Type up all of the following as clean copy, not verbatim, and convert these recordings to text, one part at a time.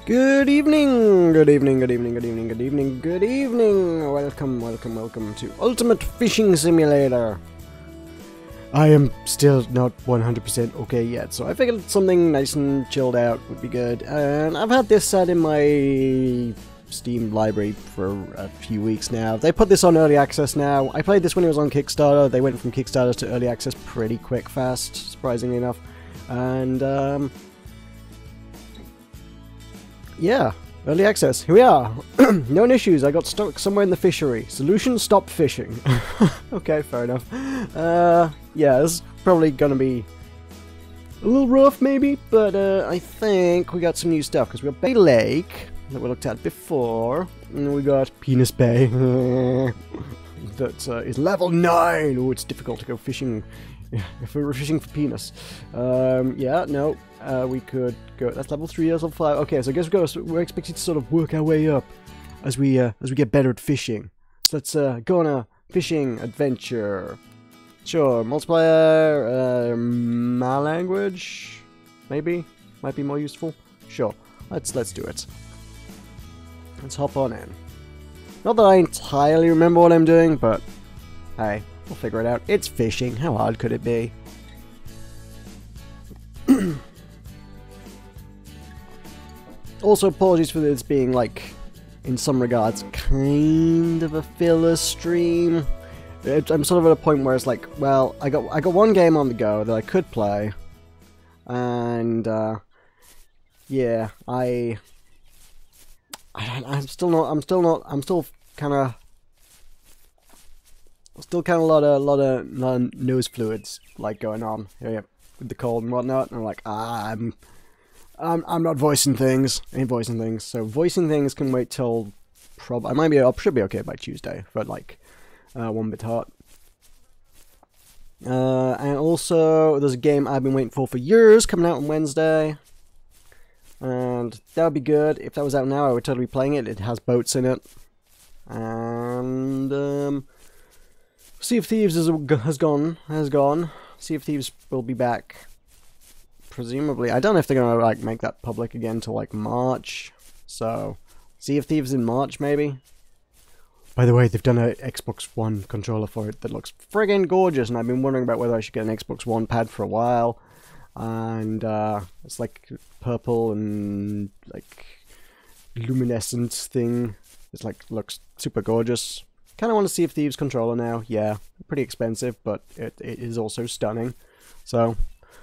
Good evening, good evening, good evening, good evening, good evening, good evening. Welcome to Ultimate Fishing Simulator. I am still not 100% okay yet, so I figured something nice and chilled out would be good. And I've had this set in my Steam library for a few weeks now. They put this on early access now. I played this when it was on Kickstarter. They went from Kickstarter to early access pretty fast, surprisingly enough. And yeah, early access. Here we are. Known issues. I got stuck somewhere in the fishery. Solution: stop fishing. Okay, fair enough. Yeah, this is probably gonna be a little rough, maybe, but I think we got some new stuff because we got Bay Lake that we looked at before, and we got Penis Bay that is level 9. Oh, it's difficult to go fishing. If we were fishing for penis. Yeah, no. We could go. That's level 3, level 5. Okay, so I guess we're expected to sort of work our way up as we get better at fishing. So let's go on a fishing adventure. Sure, multiplayer, my language, maybe might be more useful. Sure, let's do it. Let's hop on in. Not that I entirely remember what I'm doing, but hey, we'll figure it out. It's fishing. How hard could it be? Also, apologies for this being, like, in some regards, kind of a filler stream. I'm sort of at a point where it's like, well, I got one game on the go that I could play, and yeah, I'm still kind of a lot of nose fluids like going on here with the cold and whatnot, and I'm like, I'm not voicing things. I ain't voicing things. So voicing things can wait till I should be okay by Tuesday, but like one bit hot. And also there's a game I've been waiting for years coming out on Wednesday, and that would be good. If that was out now, I would totally be playing it. It has boats in it, and Sea of Thieves has gone. Sea of Thieves will be back. Presumably, I don't know if they're gonna like make that public again till like March. So, Sea of Thieves in March, maybe. By the way, they've done an Xbox One controller for it that looks friggin' gorgeous, and I've been wondering about whether I should get an Xbox One pad for a while. And it's like purple and like luminescent thing. It's like looks super gorgeous. Kind of want a Sea of Thieves controller now. Yeah, pretty expensive, but it is also stunning. So.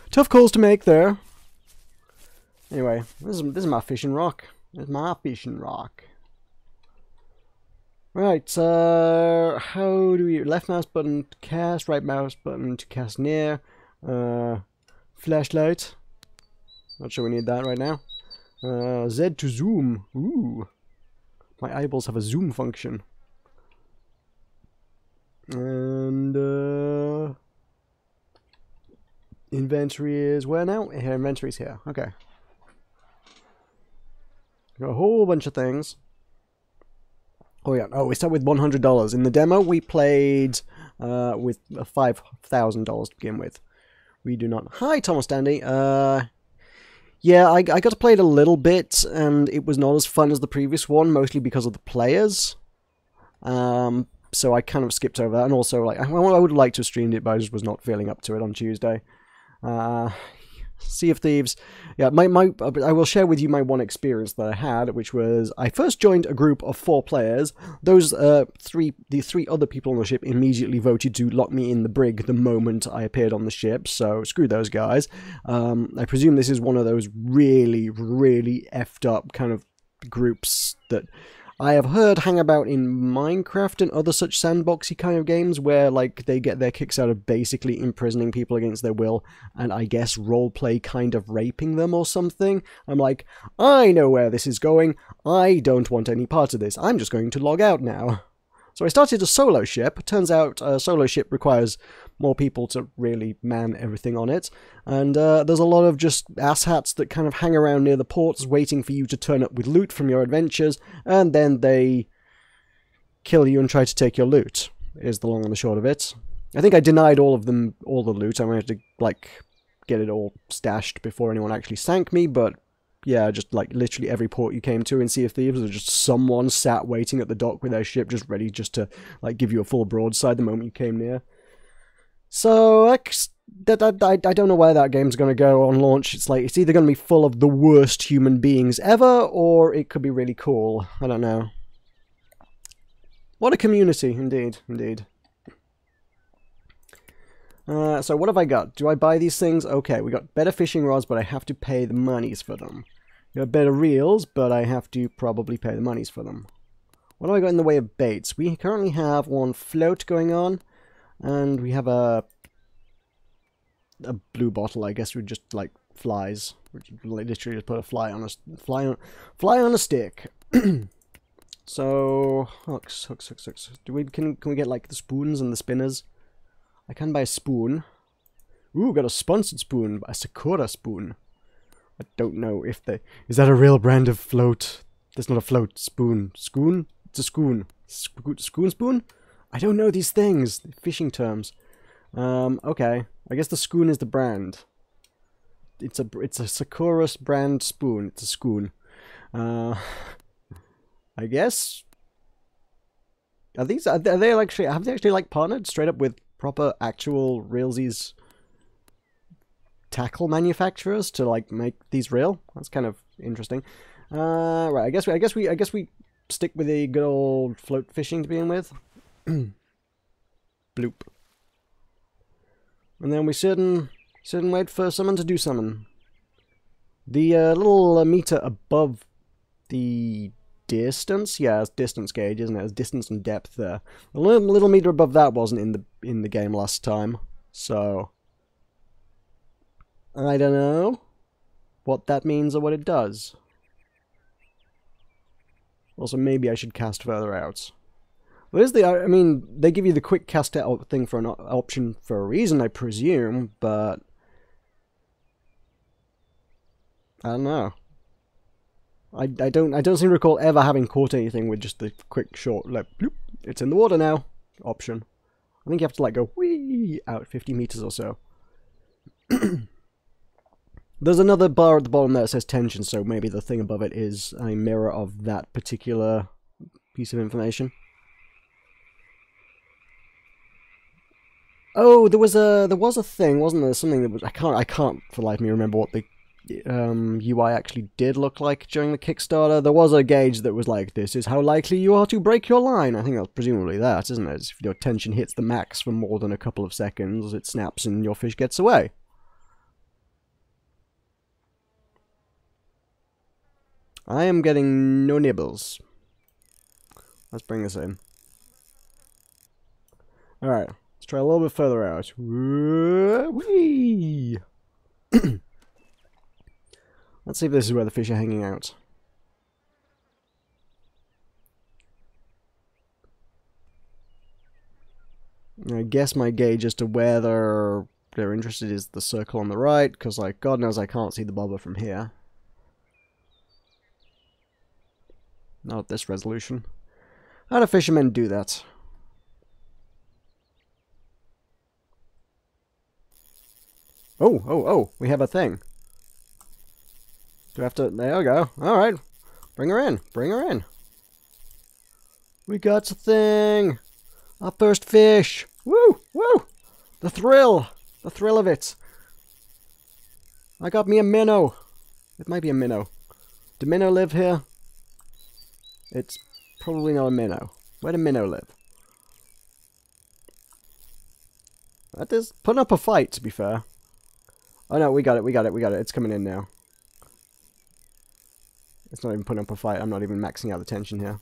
Tough calls to make there. Anyway, this is my fishing rock. This is my fishing rock. Right, how do we... Left mouse button to cast, right mouse button to cast near. Flashlight. Not sure we need that right now. Z to zoom. Ooh. My eyeballs have a zoom function. And, inventory is where now? Here, inventory's here. Okay. Got a whole bunch of things. Oh yeah. Oh, we start with $100. In the demo, we played with $5,000 to begin with. We do not. Hi, Thomas Dandy. Yeah, I got to play it a little bit, and it was not as fun as the previous one, mostly because of the players. So I kind of skipped over that, and also like I would like to have streamed it, but I just was not feeling up to it on Tuesday. Sea of Thieves. Yeah, I will share with you my one experience that I had, which was I first joined a group of 4 players. Those the three other people on the ship immediately voted to lock me in the brig the moment I appeared on the ship, so screw those guys. I presume this is one of those really, really effed up kind of groups that I have heard hang about in Minecraft and other such sandboxy kind of games where, like, they get their kicks out of basically imprisoning people against their will and, I guess, roleplay kind of raping them or something. I'm like, I know where this is going. I don't want any part of this. I'm just going to log out now. So I started a solo ship. Turns out a solo ship requires more people to really man everything on it. And there's a lot of just asshats that kind of hang around near the ports waiting for you to turn up with loot from your adventures, and then they kill you and try to take your loot, is the long and the short of it. I think I denied all of them all the loot. I wanted to, like, get it all stashed before anyone actually sank me, but yeah, just like literally every port you came to in Sea of Thieves was just someone sat waiting at the dock with their ship, just ready just to like give you a full broadside the moment you came near. So I don't know where that game's going to go on launch. It's like it's either going to be full of the worst human beings ever, or it could be really cool. I don't know. What a community, indeed, indeed. So what have I got? Do I buy these things? Okay, we got better fishing rods, but I have to pay the monies for them. We got better reels, but I have to probably pay the monies for them. What do I got in the way of baits? We currently have one float going on, and we have a blue bottle. I guess we just like flies. We literally just put a fly on a stick. So hooks. Can we get like the spoons and the spinners? I can buy a spoon. Ooh, got a sponsored spoon, a Sakura spoon. I don't know if they... Is that a real brand of float? That's not a float. Spoon. Schoon? It's a schoon. Schoon spoon? I don't know these things. Fishing terms. Okay. I guess the schoon is the brand. It's a Sakura brand spoon. It's a schoon. I guess... Are they actually... Have they actually like partnered straight up with proper actual realsies tackle manufacturers to like make these real? That's kind of interesting. Right, I guess we stick with the good old float fishing to begin with. Bloop. And then we sit and wait for someone to do something. The little meter above the distance, yeah, it's distance gauge, isn't it? It's distance and depth there. The little meter above that wasn't in the game last time, so I don't know what that means or what it does. Also, maybe I should cast further out. I mean, they give you the quick cast out thing for an option for a reason, I presume, but I don't know. I don't seem to recall ever having caught anything with just the quick short like bloop, it's in the water now option. I think you have to like go whee out 50 meters or so. There's another bar at the bottom there that says tension, so maybe the thing above it is a mirror of that particular piece of information. Oh, there was a thing, wasn't there? Something that was I can't for the life of me remember what the UI actually did look like during the Kickstarter. There was a gauge that was like, this is how likely you are to break your line. I think that's presumably that, isn't it? If your tension hits the max for more than a couple of seconds, it snaps and your fish gets away. I am getting no nibbles. Let's bring this in. Alright, let's try a little bit further out. Whee! Let's see if this is where the fish are hanging out. I guess my gauge as to where they're interested is the circle on the right, because like God knows I can't see the bobber from here. Not at this resolution. How do fishermen do that? Oh, we have a thing. Do we have to... There we go. Alright. Bring her in. Bring her in. We got a thing. Our first fish. Woo! Woo! The thrill. The thrill of it. I got me a minnow. It might be a minnow. Do minnow live here? It's probably not a minnow. Where do minnow live? That is putting up a fight, to be fair. Oh no, we got it. It's coming in now. It's not even putting up a fight. I'm not even maxing out the tension here.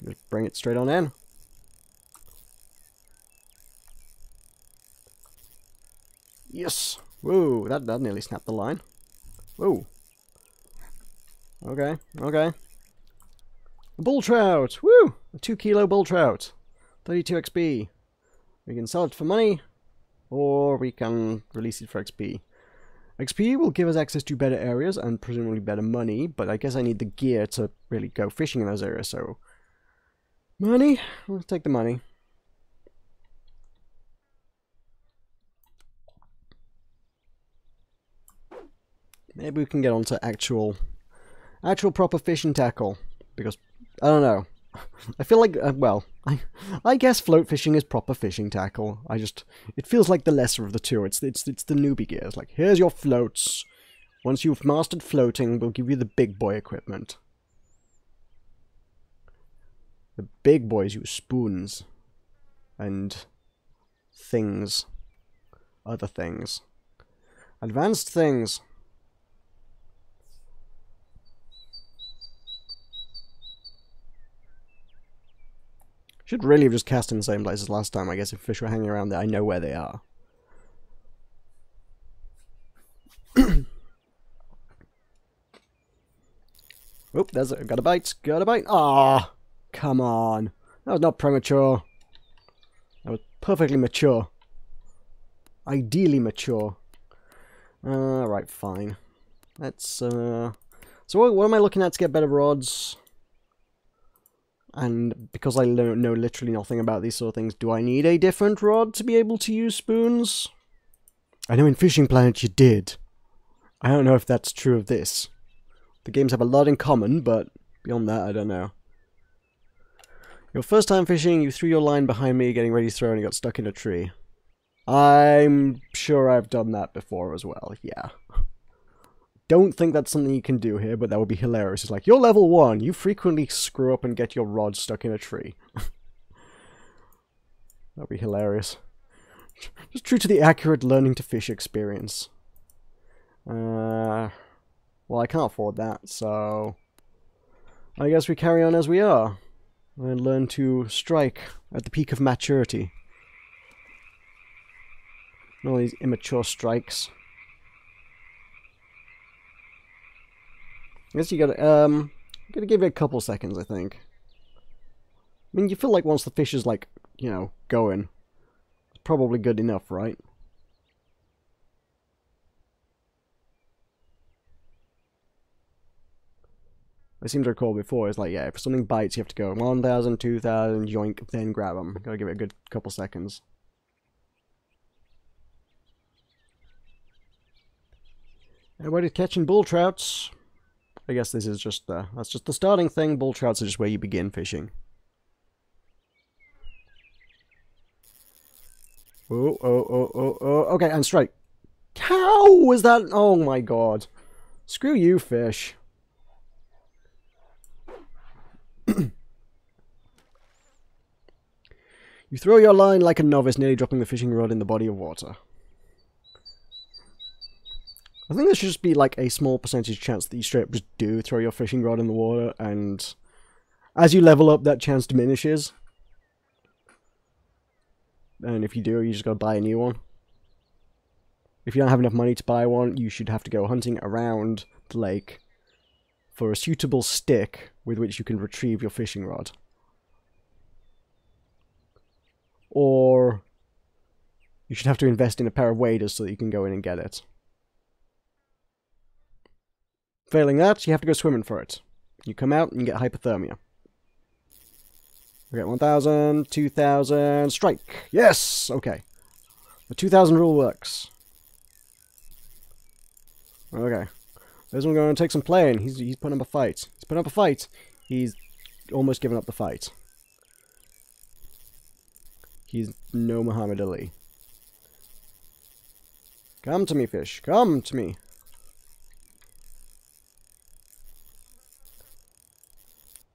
Just bring it straight on in. Yes! Whoa, that nearly snapped the line. Whoa. Okay. A bull trout! Woo! A 2 kilo bull trout. 32 XP. We can sell it for money, or we can release it for XP. XP will give us access to better areas and presumably better money, but I guess I need the gear to really go fishing in those areas, so... Money? We'll take the money. Maybe we can get on to actual proper fishing tackle, because, I don't know, I feel like, well, I guess float fishing is proper fishing tackle. It feels like the lesser of the two. It's the newbie gear. It's like, here's your floats. Once you've mastered floating, we'll give you the big boy equipment. The big boys use spoons and things, other things, advanced things. Should really have just cast in the same places last time. I guess if fish were hanging around there, I know where they are. Oop, there's a... got a bite. Got a bite. Ah, come on. That was not premature. That was perfectly mature. Ideally mature. Right, fine. Let's, So what am I looking at to get better rods? And because I know literally nothing about these sort of things, do I need a different rod to be able to use spoons? I know in Fishing Planet you did. I don't know if that's true of this. The games have a lot in common, but beyond that, I don't know. Your first time fishing, you threw your line behind me, getting ready to throw, and you got stuck in a tree. I'm sure I've done that before as well, yeah. Don't think that's something you can do here, but that would be hilarious. It's like, you're level 1, you frequently screw up and get your rod stuck in a tree. That'd be hilarious. Just true to the accurate learning to fish experience. Well, I can't afford that, so I guess we carry on as we are. And learn to strike at the peak of maturity. All these immature strikes. I guess you gotta give it a couple seconds, I think. I mean, you feel like once the fish is, like, you know, going, it's probably good enough, right? I seem to recall before, it's like, yeah, if something bites, you have to go 1,000, 2,000, yoink, then grab them. Gotta give it a good couple seconds. Everybody's catching bull trouts. I guess this is just that's just the starting thing. Bull trouts are just where you begin fishing. Oh, oh, oh, oh, oh. Okay, and strike. How was that? Oh my god. Screw you, fish. You throw your line like a novice, nearly dropping the fishing rod in the body of water. I think there should just be like a small percentage chance that you straight up just do throw your fishing rod in the water, and as you level up, that chance diminishes. And if you do, you just gotta buy a new one. If you don't have enough money to buy one, you should have to go hunting around the lake for a suitable stick with which you can retrieve your fishing rod. Or you should have to invest in a pair of waders so that you can go in and get it. Failing that, you have to go swimming for it. You come out and you get hypothermia. Okay, 1,000, 2,000, strike! Yes! Okay. The 2,000 rule works. Okay. This one's going to take some playing. He's putting up a fight. He's putting up a fight. He's almost given up the fight. He's no Muhammad Ali. Come to me, fish. Come to me.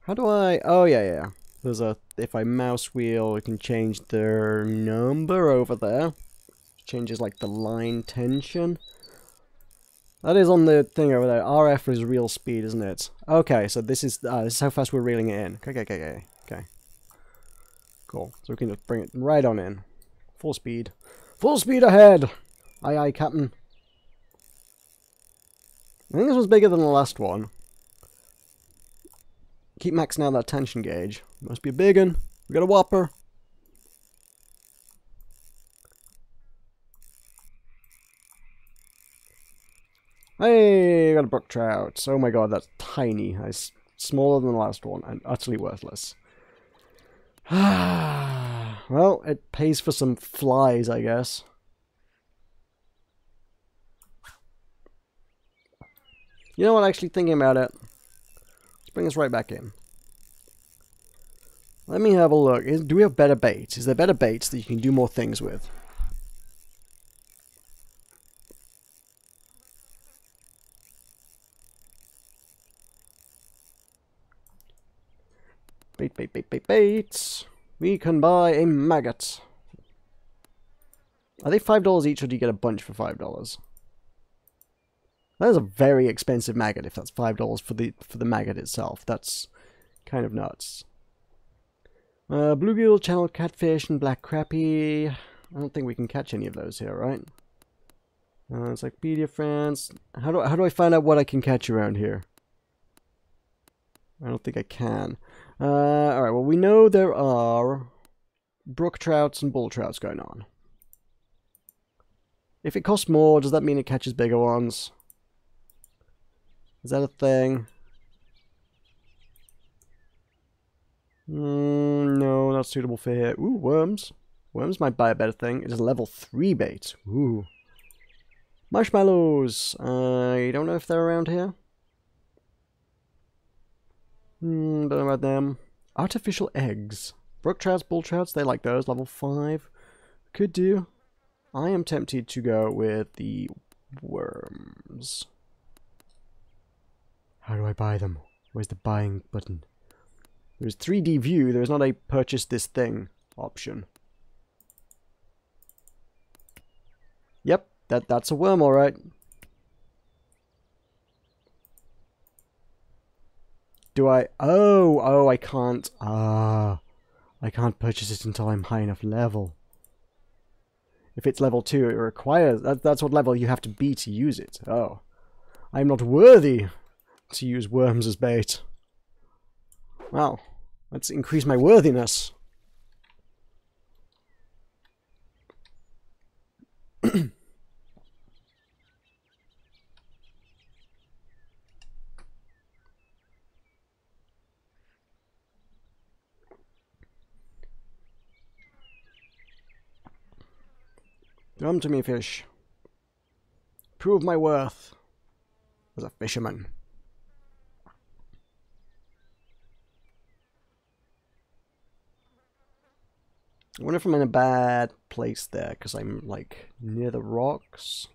How do I... Oh, yeah. There's a... If I mouse wheel, I can change their number over there. Changes, like, the line tension. That is on the thing over there. RF is real speed, isn't it? Okay, so this is how fast we're reeling it in. Okay. Cool. So we can just bring it right on in. Full speed. Full speed ahead! Aye, aye, Captain. I think this one's bigger than the last one. Keep maxing out that tension gauge. Must be a big one. We got a whopper. Hey, got a brook trout. Oh my god, that's tiny. It's smaller than the last one and utterly worthless. Well, it pays for some flies, I guess. You know what, actually thinking about it, let's bring us right back in. Let me have a look. Do we have better bait? Is there better baits that you can do more things with? Bait, bait, bait, bait, bait. We can buy a maggot. Are they $5 each, or do you get a bunch for $5? That is a very expensive maggot if that's $5 for the maggot itself. That's kind of nuts. Bluegill, channel catfish, and black crappie. I don't think we can catch any of those here, right? Encyclopedia France. How do I find out what I can catch around here? I don't think I can. Alright, well, we know there are brook trouts and bull trouts going on. If it costs more, does that mean it catches bigger ones? Is that a thing? No, not suitable for here. Ooh, worms. Worms might buy a better thing. It is a level 3 bait. Ooh. Marshmallows. I don't know if they're around here. Don't know about them. Artificial eggs. Brook trouts, bull trouts, they like those. Level 5. Could do. I am tempted to go with the worms. How do I buy them? Where's the buying button? There's 3D view, there's not a purchase this thing option. Yep, that's a worm, alright. Do I? Oh, I can't. I can't purchase it until I'm high enough level. If it's level 2, it requires... That's what level you have to be to use it. Oh. I'm not worthy to use worms as bait. Wow. Let's increase my worthiness. Come to me, fish. Prove my worth as a fisherman. I wonder if I'm in a bad place there, because I'm, like, near the rocks.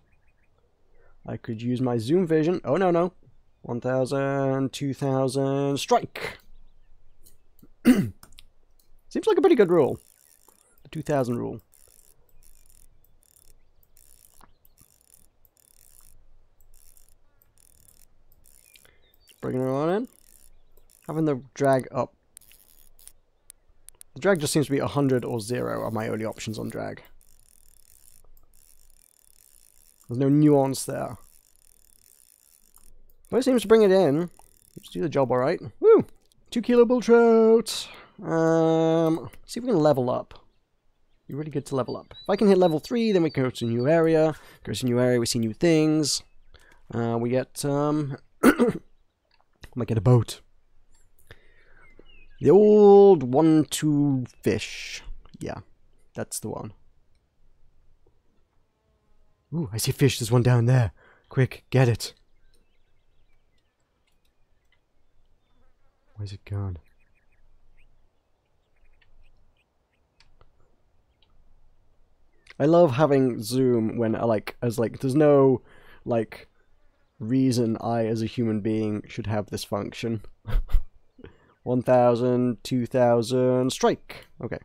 I could use my zoom vision. Oh, no. 1,000, 2,000, strike! Seems like a pretty good rule. The 2,000 rule. Bringing it on in. Having the drag up. The drag just seems to be 100 or 0 are my only options on drag. There's no nuance there. But it seems to bring it in. Let's do the job alright. Woo! 2 kilo bull trout. See if we can level up. Be really good to level up. If I can hit level 3, then we can go to a new area. Go to a new area, we see new things. We get, might get a boat. The old 1-2 fish. Yeah, that's the one. Ooh, I see a fish. There's one down there. Quick, get it. Where's it gone? I love having zoom when there's no reason I as a human being should have this function. 1,000, 2,000, strike. Okay.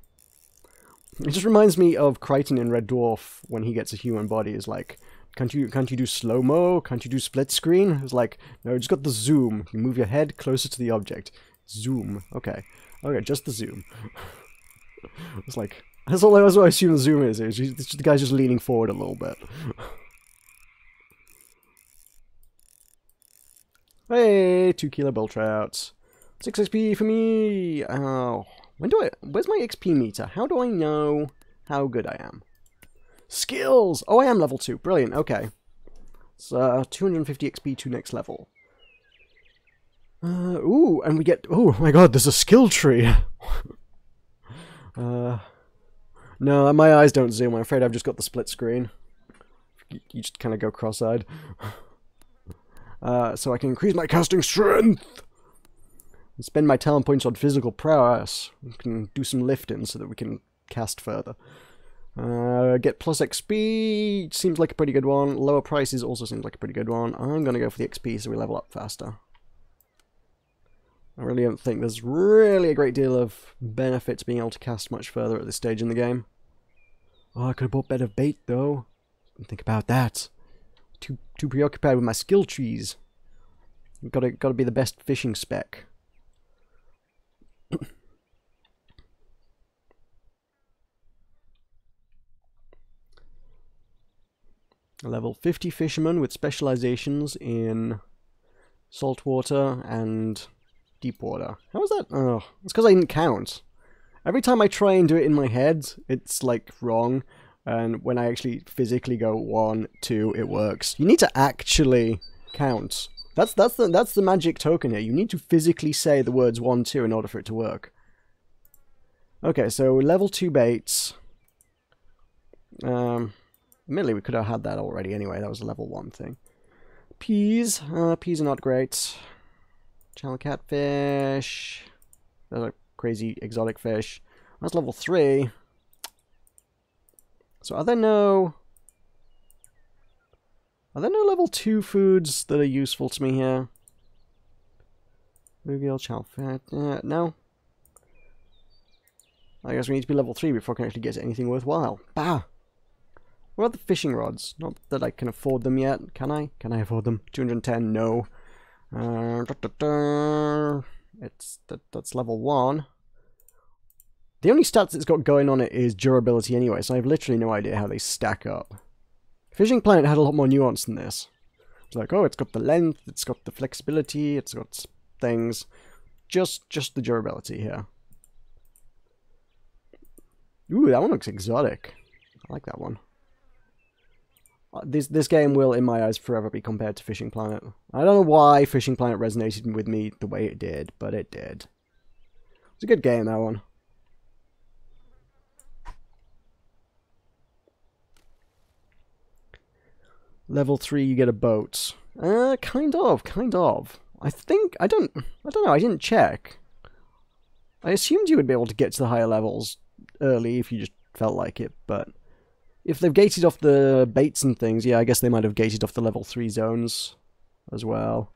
It just reminds me of Crichton in Red Dwarf when he gets a human body. Is like, can't you do slow-mo? Can't you do split screen? It's like, no, just got the zoom. You move your head closer to the object. Zoom. Okay. Okay, just the zoom. It's like, that's what I assume the zoom is. It's just, the guy's just leaning forward a little bit. Hey, 2 kilo bull trouts. 6 XP for me! Oh, where's my XP meter? How do I know how good I am? Skills! Oh, I am level 2. Brilliant, okay. So, 250 XP to next level. Ooh, and we get... Oh my god, there's a skill tree! No, my eyes don't zoom. I'm afraid I've just got the split screen. You just kind of go cross-eyed. so I can increase my casting strength. And spend my talent points on physical prowess. We can do some lifting so that we can cast further. Get plus XP seems like a pretty good one. Lower prices also seems like a pretty good one. I'm going to go for the XP so we level up faster. I really don't think there's really a great deal of benefit to being able to cast much further at this stage in the game. Oh, I could have bought better bait though. Didn't think about that. Too preoccupied with my skill trees. Gotta be the best fishing spec. A level 50 fisherman with specializations in saltwater and deep water. How was that? Oh, it's because I didn't count. Every time I try and do it in my head, it's like wrong. And when I actually physically go 1, 2, it works. You need to actually count. That's the magic token here. You need to physically say the words 1, 2 in order for it to work. Okay, so level 2 baits. Admittedly, we could have had that already anyway. That was a level 1 thing. Peas. Peas are not great. Channel catfish. Those are crazy exotic fish. That's level 3. So are there no level 2 foods that are useful to me here? Bluegill, chalfat, no. I guess we need to be level 3 before I can actually get to anything worthwhile. Bah! What are the fishing rods? Not that I can afford them yet. Can I? Can I afford them? 210? No. That's level 1. The only stats it's got going on it is durability anyway, so I have literally no idea how they stack up. Fishing Planet had a lot more nuance than this. It's like, oh, it's got the length, it's got the flexibility, it's got things. Just the durability here. Ooh, that one looks exotic. I like that one. This game will, in my eyes, forever be compared to Fishing Planet. I don't know why Fishing Planet resonated with me the way it did, but it did. It's a good game, that one. Level 3, you get a boat. Kind of. I don't know, I didn't check. I assumed you would be able to get to the higher levels early if you just felt like it, but if they've gated off the baits and things, yeah, I guess they might have gated off the level 3 zones as well.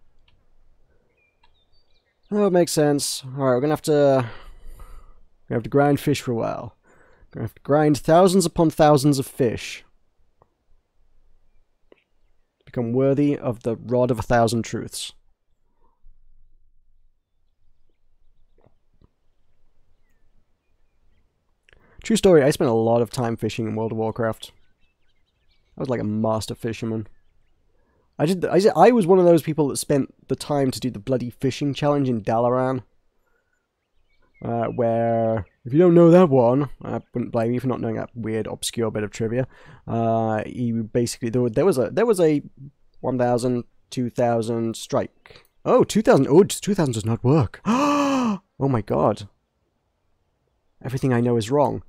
Oh, it makes sense. Alright, we're gonna have to grind fish for a while. We're gonna have to grind thousands upon thousands of fish. Become worthy of the rod of 1,000 truths. True story, I spent a lot of time fishing in World of Warcraft. I was like a master fisherman. I was one of those people that spent the time to do the bloody fishing challenge in Dalaran. Where, if you don't know that one, I wouldn't blame you for not knowing that weird, obscure bit of trivia. You basically, there was a 1,000, 2,000 strike. Oh, 2,000, 2,000 does not work. Oh my god. Everything I know is wrong.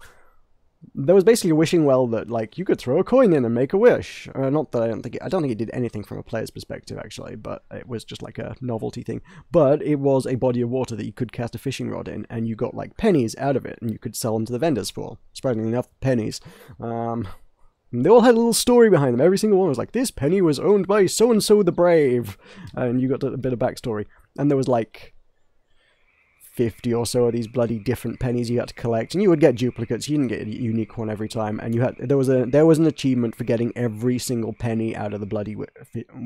There was basically a wishing well that, like, you could throw a coin in and make a wish. Not that I don't think it did anything from a player's perspective, actually, but it was just like a novelty thing. But it was a body of water that you could cast a fishing rod in, and you got, like, pennies out of it, and you could sell them to the vendors for. Surprisingly enough, pennies. They all had a little story behind them. Every single one was like, this penny was owned by so-and-so the Brave. And you got a bit of backstory. And there was, like, 50 or so of these bloody different pennies you had to collect, and you would get duplicates. You didn't get a unique one every time, and there was an achievement for getting every single penny out of the bloody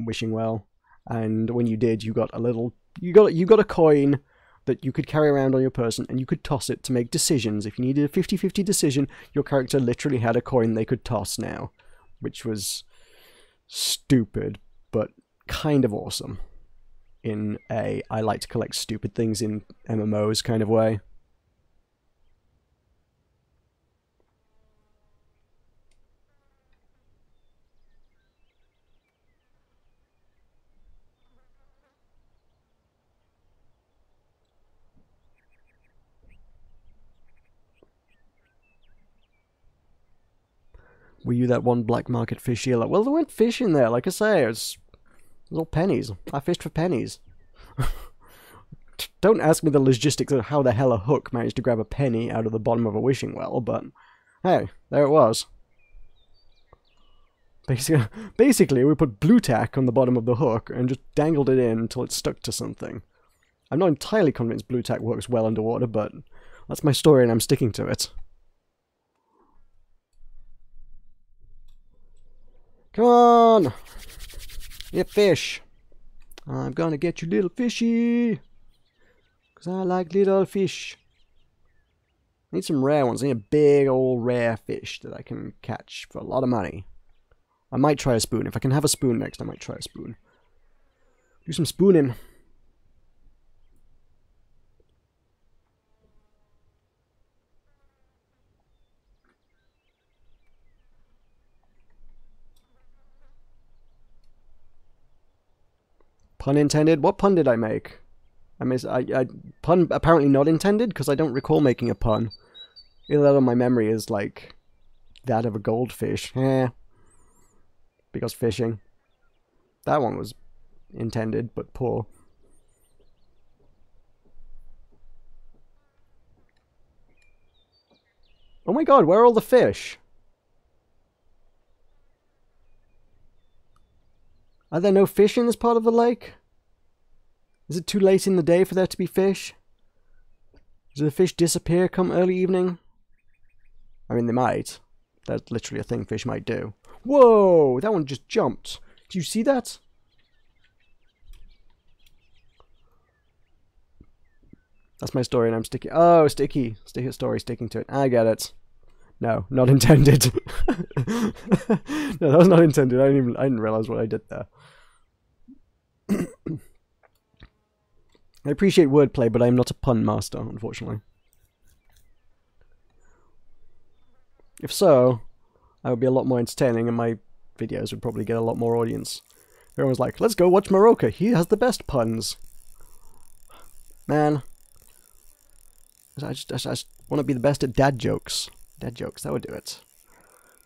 wishing well. And when you did, you got a coin that you could carry around on your person, and you could toss it to make decisions. If you needed a 50-50 decision, your character literally had a coin they could toss now, which was stupid but kind of awesome. In a I like to collect stupid things in MMOs kind of way. Were you that one black market fish dealer? Well, there weren't fish in there, like I say. It was Those all pennies. I fished for pennies. Don't ask me the logistics of how the hell a hook managed to grab a penny out of the bottom of a wishing well, but hey, there it was. Basically, we put blue tack on the bottom of the hook and just dangled it in until it stuck to something. I'm not entirely convinced blue tack works well underwater, but that's my story and I'm sticking to it. Come on! You fish! I'm gonna get you, little fishy! Because I like little fish. I need some rare ones. I need a big old rare fish that I can catch for a lot of money. I might try a spoon. If I can have a spoon next, I might try a spoon. Do some spooning. Pun intended? What pun did I make? Pun apparently not intended, because I don't recall making a pun. Either that or my memory is like that of a goldfish. Because fishing. That one was intended, but poor. Oh my god, where are all the fish? Are there no fish in this part of the lake? Is it too late in the day for there to be fish? Do the fish disappear come early evening? I mean, they might. That's literally a thing fish might do. Whoa! That one just jumped. Do you see that? That's my story and I'm sticking... Oh, sticky. Sticky story, sticking to it. I get it. No, not intended. No, that was not intended. I didn't realize what I did there. I appreciate wordplay, but I'm not a pun master, unfortunately. If so, I would be a lot more entertaining and my videos would probably get a lot more audience. Everyone's like, let's go watch Meroka, he has the best puns. Man. I just want to be the best at dad jokes. Dad jokes, that would do it.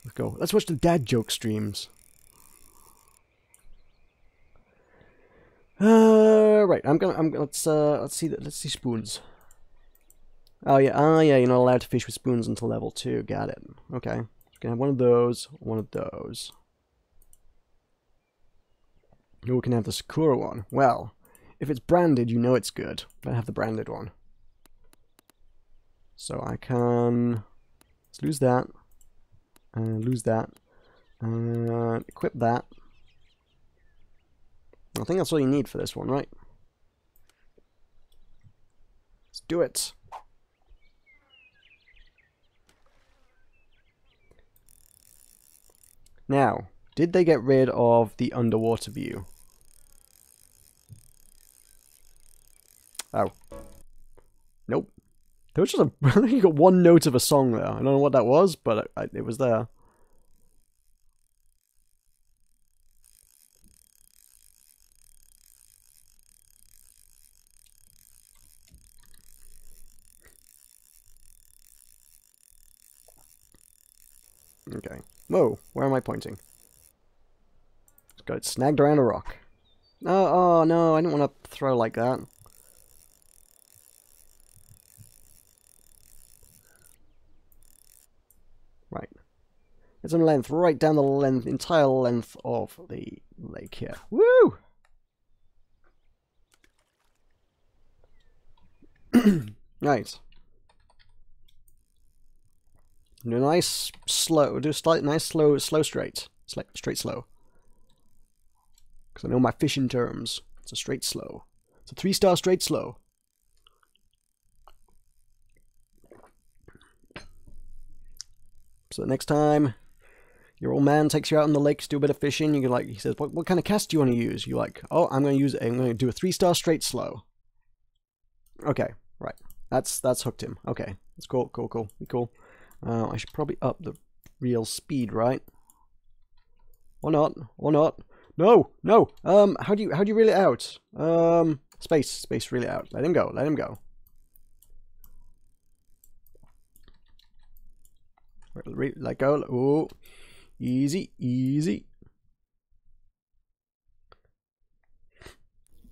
Let's go. Let's watch the dad joke streams. Right. Let's see spoons. Oh yeah, you're not allowed to fish with spoons until level 2. Got it. Okay. You can have one of those, one of those. You can have the Sakura one. Well, if it's branded, you know it's good. I have the branded one. So I can... Let's lose that. And lose that. And equip that. I think that's all you need for this one, right? Let's do it. Now, did they get rid of the underwater view? Oh. Nope. There was just a... I think you got one note of a song there. I don't know what that was, but it was there. Okay. Whoa, where am I pointing? Just got it snagged around a rock. Oh no, I didn't want to throw like that. Right. Get some length right down the entire length of the lake here. Woo! Right. Do a nice slow. Do a nice slow straight. Straight slow. Because I know my fishing terms. It's a straight slow. It's a 3-star straight slow. So the next time your old man takes you out on the lake to do a bit of fishing, you can like, he says, what kind of cast do you want to use? You're like, oh, I'm going to do a 3-star straight slow. Okay, right. That's hooked him. Okay, that's cool. I should probably up the real speed, right? Or not? No. How do you reel it out? Space, reel it out. Let him go. Let go. Oh, easy.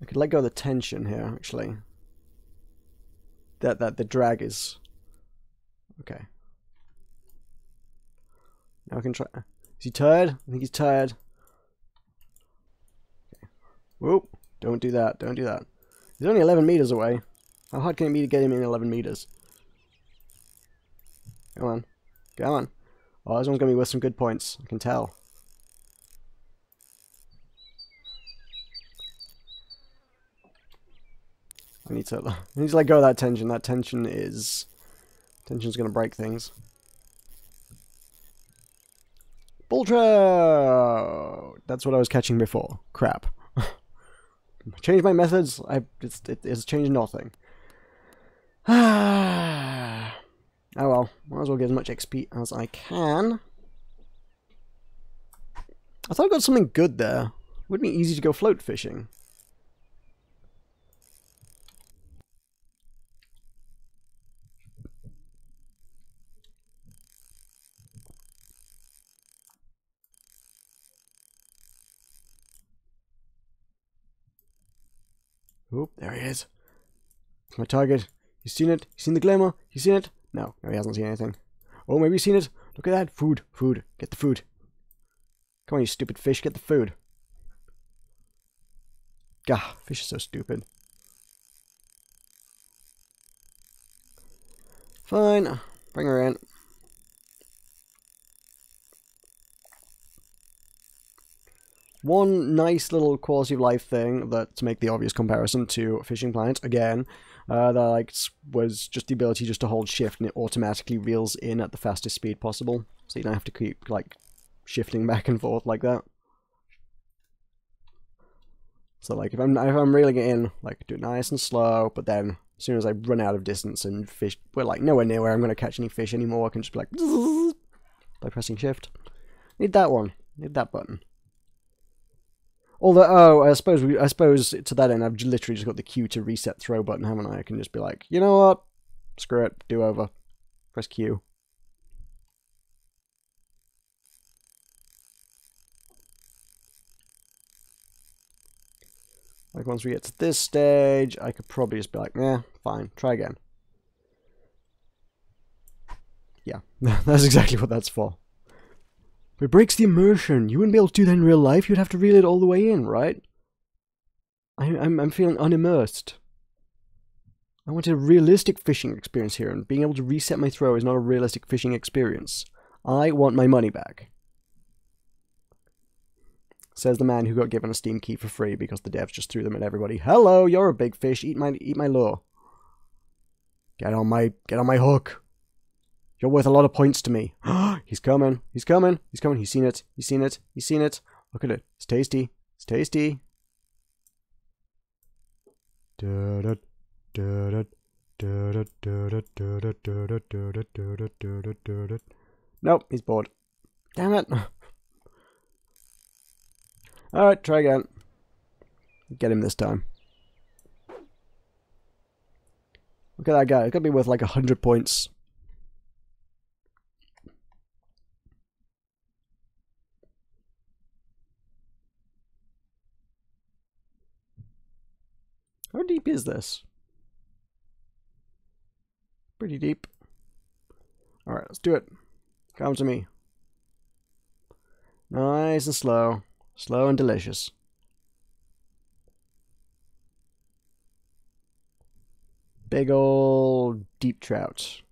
I could let go of the tension here, actually. That the drag is... Okay. Now I can try... Is he tired? I think he's tired. Okay. Whoop. Don't do that. Don't do that. He's only 11 meters away. How hard can it be to get him in 11 meters? Come on. Come on. Oh, this one's going to be worth some good points. I can tell. I need to let go of that tension. That tension is... Tension's going to break things. Bull trout! That's what I was catching before. Crap. Changed my methods. It's changed nothing. Oh well. Might as well get as much XP as I can. I thought I got something good there. Wouldn't it be easy to go float fishing? Oop, there he is. It's my target. He's seen it. He's seen the glimmer. He's seen it. No, he hasn't seen anything. Oh, maybe he's seen it. Look at that. Food. Food. Get the food. Come on, you stupid fish. Get the food. Gah, fish is so stupid. Fine. Bring her in. One nice little quality of life thing that to make the obvious comparison to Fishing Planet again, that I liked was just the ability just to hold shift and it automatically reels in at the fastest speed possible, so you don't have to keep like shifting back and forth like that. So like if I'm reeling it in, like do it nice and slow, but then as soon as I run out of distance and fish, we're like nowhere near where I'm going to catch any fish anymore, I can just be like by pressing shift. Need that one. Need that button. Although, oh, I suppose to that end, I've literally just got the Q to reset throw button, haven't I? I can just be like, you know what? Screw it. Do over. Press Q. Like, once we get to this stage, I could probably just be like, eh, fine. Try again. Yeah, that's exactly what that's for. It breaks the immersion. You wouldn't be able to do that in real life. You'd have to reel it all the way in, right? I'm feeling unimmersed. I want a realistic fishing experience here, and being able to reset my throw is not a realistic fishing experience. I want my money back. Says the man who got given a Steam key for free because the devs just threw them at everybody. Hello, you're a big fish. Eat my lure. Get on my hook. You're worth a lot of points to me. He's coming. He's coming. He's coming. He's seen it. He's seen it. He's seen it. Look at it. It's tasty. It's tasty. Nope, he's bored. Damn it. Alright, try again. Get him this time. Look at that guy. It's got to be worth like 100 points. How deep is this? Pretty deep. Alright, let's do it. Come to me. Nice and slow. Slow and delicious. Big old deep trout.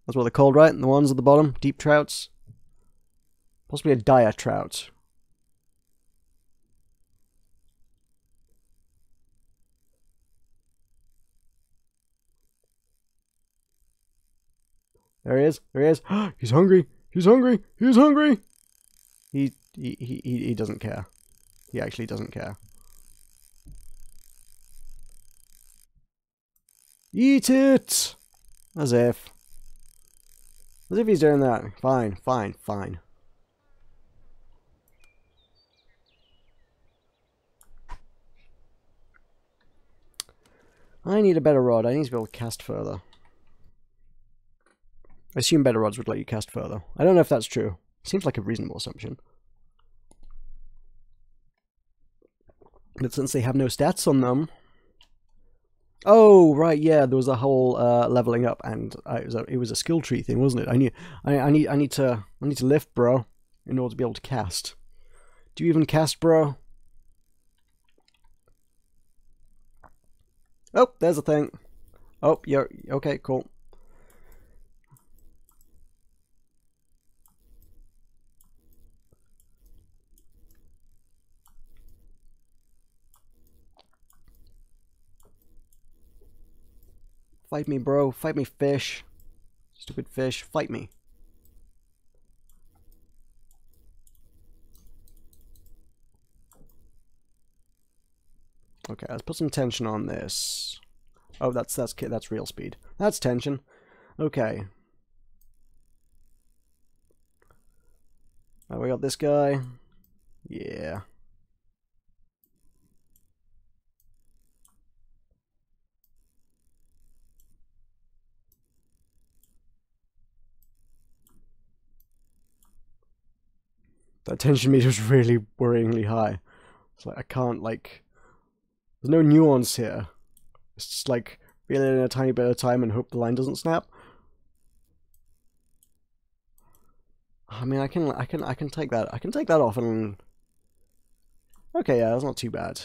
That's what they're called, right? The ones at the bottom? Deep trouts? Possibly a dire trout. There he is. There he is. He's hungry. He's hungry. He's hungry. He doesn't care. He actually doesn't care. Eat it! As if. As if he's doing that. Fine, fine, fine. I need a better rod. I need to be able to cast further. I assume better rods would let you cast further. I don't know if that's true. Seems like a reasonable assumption. But since they have no stats on them, Oh, right, yeah, there was a whole leveling up, and it was a skill tree thing, wasn't it? I need to lift, bro, in order to be able to cast. Do you even cast, bro? Oh, there's a thing. Oh, you're okay, cool. Fight me, bro. Fight me, fish. Stupid fish. Fight me. Okay, let's put some tension on this. Oh, that's real speed. That's tension. Okay. Oh, we got this guy. Yeah. That tension meter is really worryingly high. It's like I can't like. There's no nuance here. It's just like reel in a tiny bit of time and hope the line doesn't snap. I mean, I can take that. I can take that off and. Okay, yeah, that's not too bad.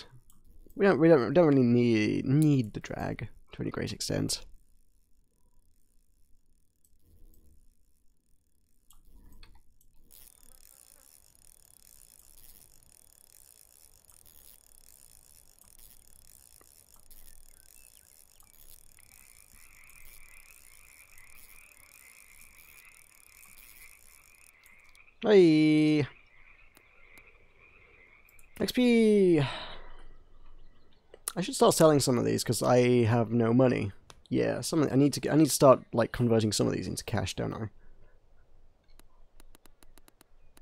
We don't really need the drag to any great extent. Hey, XP. I should start selling some of these because I have no money. Yeah, I need to start like converting some of these into cash, don't I?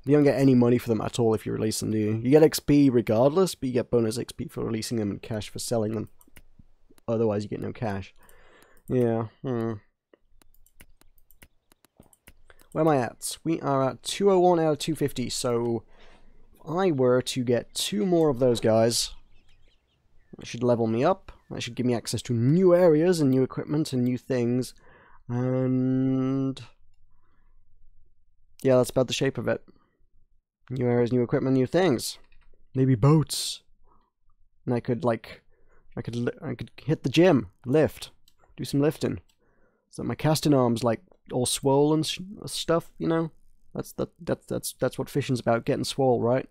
You don't get any money for them at all if you release them, do you? You get XP regardless, but you get bonus XP for releasing them and cash for selling them. Otherwise, you get no cash. Yeah. Where am I at? We are at 201 out of 250, so if I were to get 2 more of those guys, that should level me up. That should give me access to new areas and new equipment and new things. And yeah, that's about the shape of it. New areas, new equipment, new things. Maybe boats. And I could hit the gym, lift, do some lifting. So my casting arms like all swollen stuff, you know. That's what fishing's about, getting swole, right?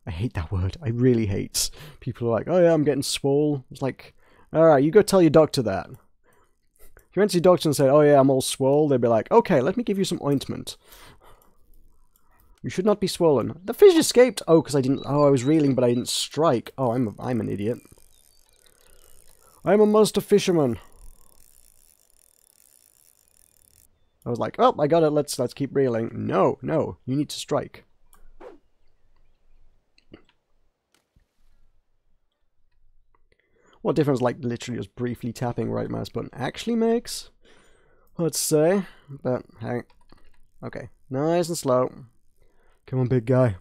I hate that word. I really hate. People are like, oh yeah, I'm getting swole. It's like, alright, you go tell your doctor that. If you went to your doctor and said, oh yeah, I'm all swole, they'd be like, okay, let me give you some ointment. You should not be swollen. The fish escaped! Oh, because I didn't... Oh, I was reeling, but I didn't strike. Oh, I'm an idiot. I'm a master fisherman. I was like, oh, I got it, let's keep reeling. No, no, you need to strike. What difference, like, literally just briefly tapping right mouse button actually makes? Let's say. But, hey. Okay, nice and slow. Come on, big guy.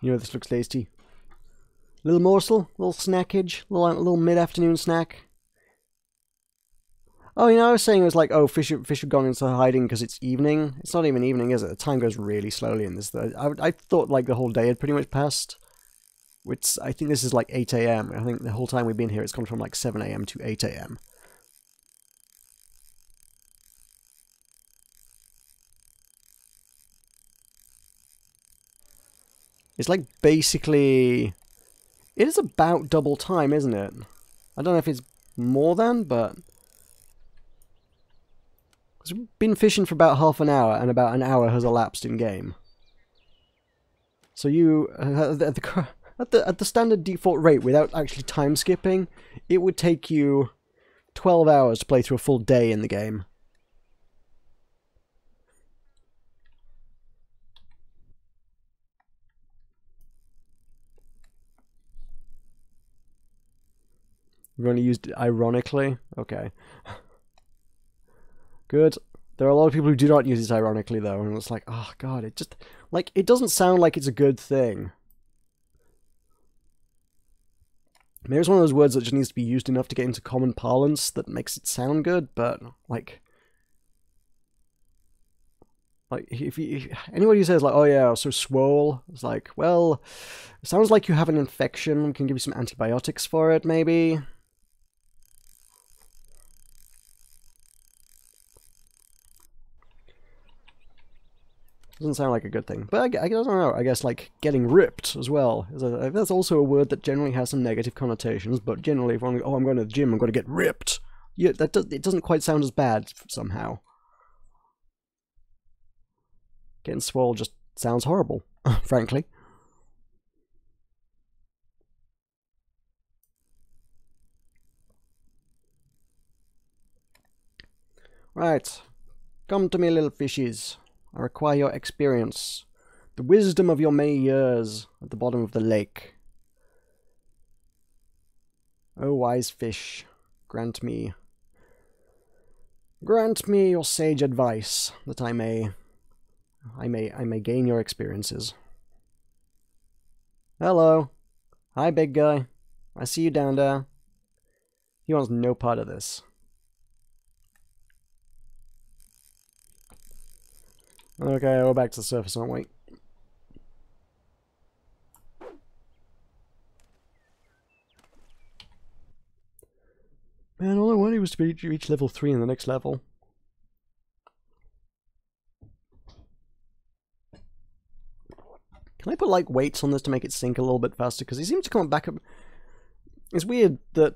You know this looks tasty. Little morsel, little snackage, little mid-afternoon snack. Oh, you know, I was saying it was like, oh, fish have gone into hiding because it's evening. It's not even evening, is it? The time goes really slowly in this. I thought like the whole day had pretty much passed. Which I think this is like 8 AM. I think the whole time we've been here, it's gone from like 7 AM to 8 AM. It's like basically... It is about double time, isn't it? I don't know if it's more than, but... We've been fishing for about half an hour, and about an hour has elapsed in game. So you... At the standard default rate, without actually time skipping, it would take you 12 hours to play through a full day in the game. We've only used it ironically? Okay. Good. There are a lot of people who do not use it ironically, though, and it's like, oh god, it just... Like, it doesn't sound like it's a good thing. Maybe it's one of those words that just needs to be used enough to get into common parlance that makes it sound good, but like if anybody who says like, oh yeah, so swole, it's like, well, it sounds like you have an infection. We can give you some antibiotics for it, maybe. Doesn't sound like a good thing, but I don't know. I guess like getting ripped as well that's also a word that generally has some negative connotations. But generally, if I'm going to the gym, I'm going to get ripped. Yeah, it doesn't quite sound as bad somehow. Getting swole just sounds horrible, frankly. Right, come to me, little fishes. I require your experience, the wisdom of your many years at the bottom of the lake. O wise fish, grant me your sage advice, that I may gain your experiences. Hello. Hi, big guy. I see you down there. He wants no part of this. Okay, we're back to the surface, aren't we? Man, all I wanted was to reach level 3 in the next level. Can I put like weights on this to make it sink a little bit faster? Because he seems to come back up. It's weird that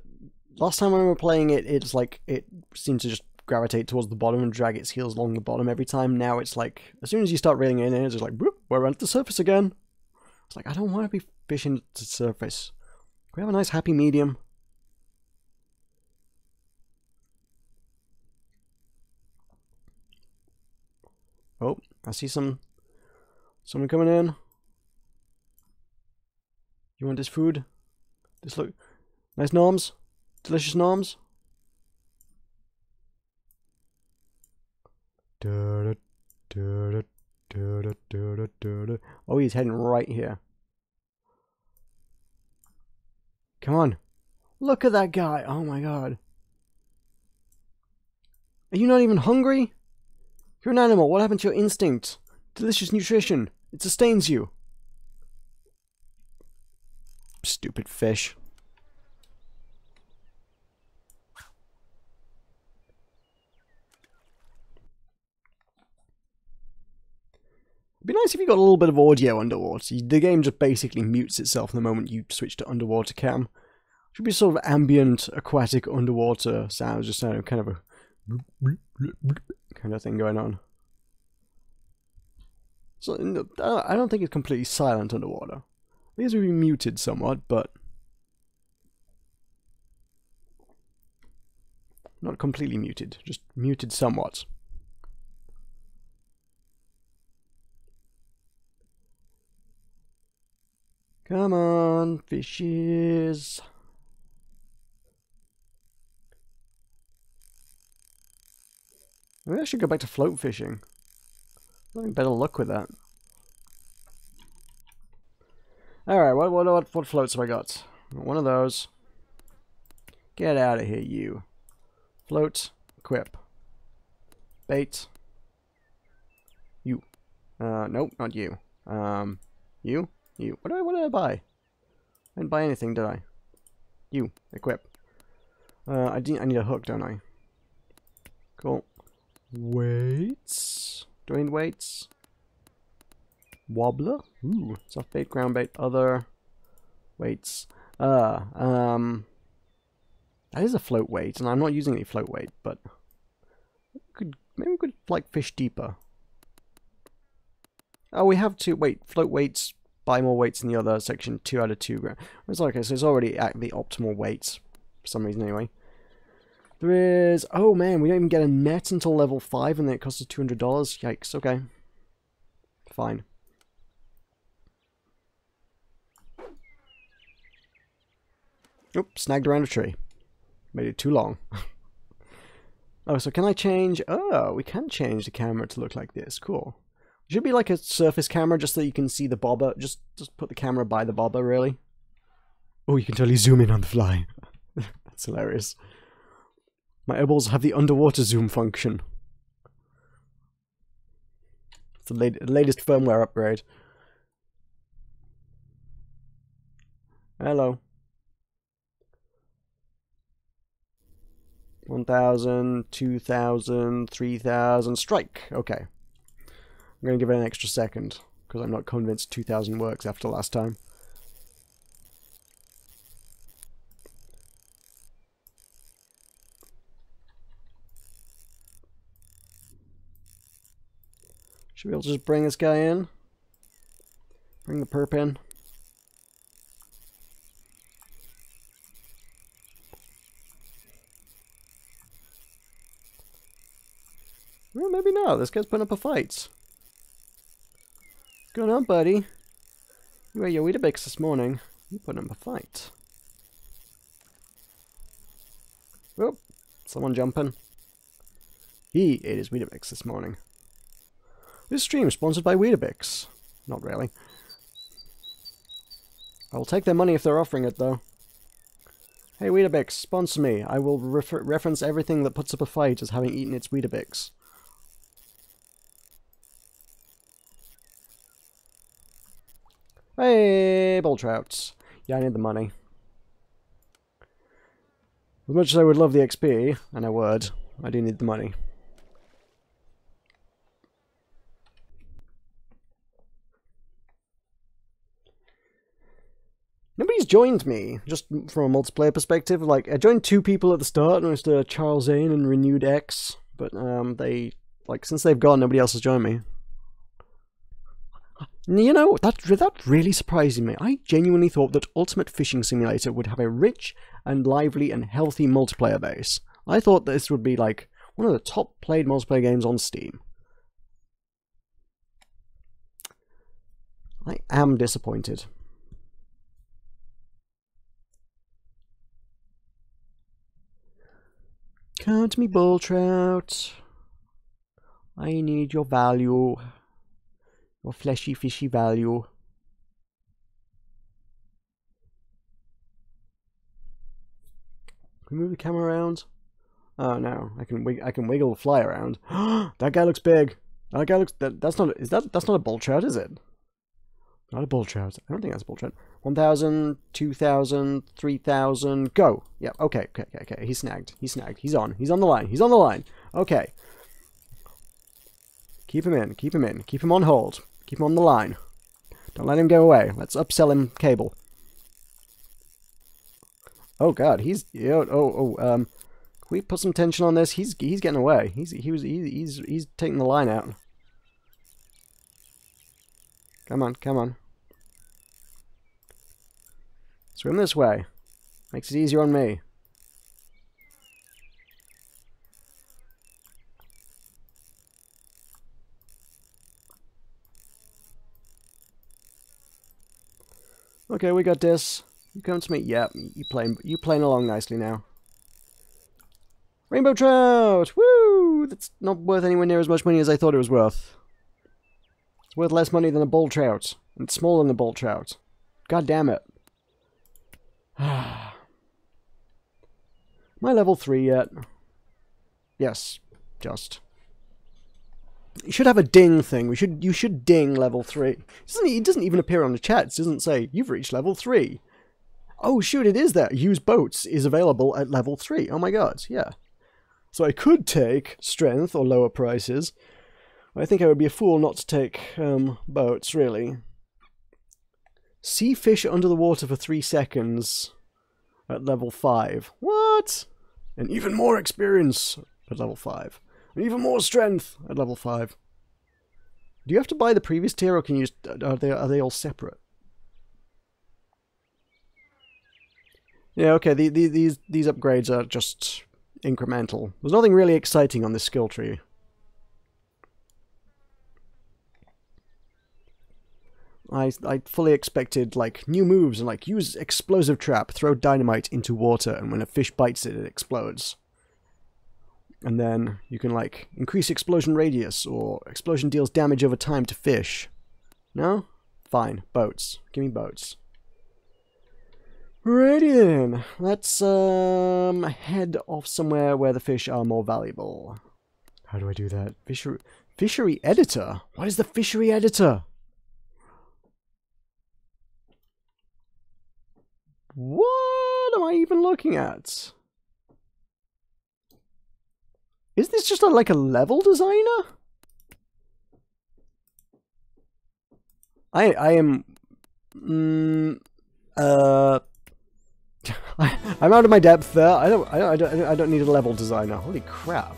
last time when we were playing it, it's like it seemed to just gravitate towards the bottom and drag its heels along the bottom every time. Now it's like, as soon as you start reeling in, it's just like, whoop, we're at the surface again. It's like, I don't want to be fishing to the surface. Can we have a nice happy medium? Oh, I see someone coming in. You want this food? This look nice norms? Delicious norms? Oh, he's heading right here. Come on. Look at that guy. Oh my god. Are you not even hungry? You're an animal. What happened to your instinct? Delicious nutrition. It sustains you. Stupid fish. It'd be nice if you got a little bit of audio underwater. The game just basically mutes itself the moment you switch to underwater cam. Should be sort of ambient, aquatic, underwater sounds, just kind of a kind of thing going on. So I don't think it's completely silent underwater. I think it's maybe muted somewhat, but not completely muted, just muted somewhat. Come on, fishes. Maybe I should go back to float fishing. I'm having better luck with that. Alright, what floats have I got? One of those. Get out of here, you. Float, equip. Bait. You. Nope, not you. You. You. What did I buy? I didn't buy anything, did I? You. Equip. I need a hook, don't I? Cool. Weights. Do I need weights? Wobbler? Ooh. Soft bait, ground bait, other weights. That is a float weight, and I'm not using any float weight, but maybe we could like fish deeper. Oh, we have to wait. Float weights. Buy more weights in the other section. 2 out of 2. It's okay, so it's already at the optimal weights for some reason anyway. There is... Oh man, we don't even get a net until level 5 and then it costs us $200. Yikes, okay. Fine. Oop, snagged around a tree. Made it too long. Oh, so can I change... Oh, we can change the camera to look like this. Cool. It should be like a surface camera just so you can see the bobber. Just put the camera by the bobber, really. Oh, you can totally zoom in on the fly. That's hilarious. My eyeballs have the underwater zoom function. It's the latest firmware upgrade. Hello. 1,000, 2,000, 3,000, strike! Okay. I'm going to give it an extra second, because I'm not convinced 2,000 works after last time. Should we be able to just bring this guy in? Bring the perp in. Well, maybe not. This guy's putting up a fight. What's going on, buddy? You ate your Weetabix this morning. You putting up a fight. Oh, someone jumping. He ate his Weetabix this morning. This stream is sponsored by Weetabix. Not really. I will take their money if they're offering it, though. Hey, Weetabix, sponsor me. I will reference everything that puts up a fight as having eaten its Weetabix. Hey, bull trouts. Yeah, I need the money. As much as I would love the XP, and I would, I do need the money. Nobody's joined me, just from a multiplayer perspective. Like, I joined 2 people at the start, and it was Charles Zane and Renewed X, but they, like, since they've gone, nobody else has joined me. You know, that's really surprising me. I genuinely thought that Ultimate Fishing Simulator would have a rich and lively and healthy multiplayer base. I thought this would be, like, one of the top played multiplayer games on Steam. I am disappointed. Count me, bull trout. I need your value. Your fleshy, fishy value. Can we move the camera around? Oh no, I can wiggle the fly around. That guy looks big. That guy looks. That's not. That's not a bull trout, is it? Not a bull trout. I don't think that's a bull trout. 1,000, 2,000, 3,000. Go. Yeah. Okay. Okay. He's snagged. He's snagged. He's on. He's on the line. He's on the line. Okay. Keep him in. Keep him in. Keep him on hold. Keep him on the line. Don't let him go away. Let's upsell him cable. Oh God, he's can we put some tension on this? He's getting away. He's taking the line out. Come on, come on. Swim this way. Makes it easier on me. Okay, we got this. You come to me. Yeah, you playing along nicely now. Rainbow trout! Woo! That's not worth anywhere near as much money as I thought it was worth. It's worth less money than a bull trout. And it's smaller than a bull trout. God damn it. Am I level 3 yet? Yes, just. You should have a ding thing. You should ding level 3. It doesn't even appear on the chat. It doesn't say, you've reached level 3. Oh shoot, it is there. Use boats is available at level 3. Oh my god, yeah. So I could take strength or lower prices. I think I would be a fool not to take boats, really. See fish under the water for 3 seconds at level 5. What? And even more experience at level 5. And even more strength at level 5. Do you have to buy the previous tier, or can you just, are they all separate? Yeah, okay, these upgrades are just incremental. There's nothing really exciting on this skill tree. I fully expected, like, new moves and, like, use explosive trap, throw dynamite into water, and when a fish bites it, it explodes. And then you can, like, increase explosion radius, or explosion deals damage over time to fish. No? Fine. Boats. Give me boats. Righty then, let's head off somewhere where the fish are more valuable. How do I do that? Fishery editor? What is the fishery editor? What am I even looking at? Is this just like a level designer? I am I'm out of my depth there. I don't need a level designer. Holy crap.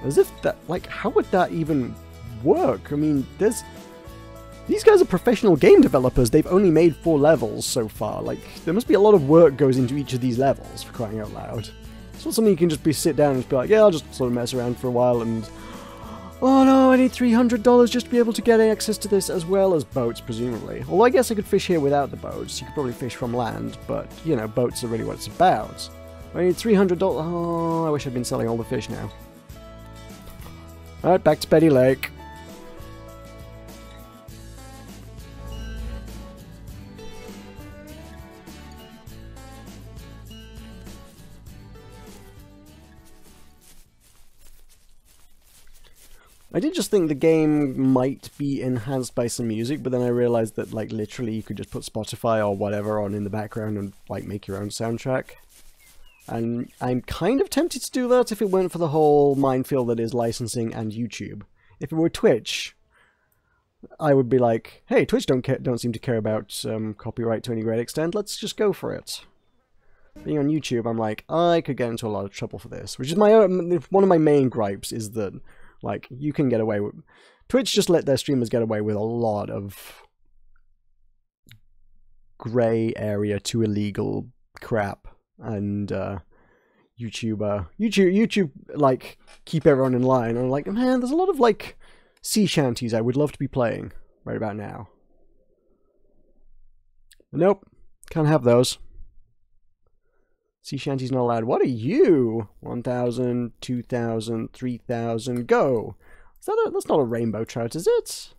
As if that, like, how would that even work? I mean, these guys are professional game developers. They've only made 4 levels so far. Like, there must be a lot of work goes into each of these levels, for crying out loud. It's not something you can just sit down and just be like, yeah, I'll just sort of mess around for a while and... Oh no, I need $300 just to be able to get access to this, as well as boats, presumably. Although I guess I could fish here without the boats. You could probably fish from land, but, you know, boats are really what it's about. I need $300. Oh, I wish I'd been selling all the fish now. Alright, back to Petty Lake. I did just think the game might be enhanced by some music, but then I realized that, like, literally you could just put Spotify or whatever on in the background and, like, make your own soundtrack. And I'm kind of tempted to do that if it weren't for the whole minefield that is licensing and YouTube. If it were Twitch, I would be like, hey, Twitch don't seem to care about copyright to any great extent, let's just go for it. Being on YouTube, I'm like, I could get into a lot of trouble for this, which is one of my main gripes, is that, like, you can get away with... Twitch just let their streamers get away with a lot of grey area to illegal crap, and YouTube, like, keep everyone in line. And I'm like, man, there's a lot of, like, sea shanties I would love to be playing right about now. But nope, can't have those. Sea shanty's not allowed. What are you? 1,000, 2,000, 3,000, go! That's not a rainbow trout, is it?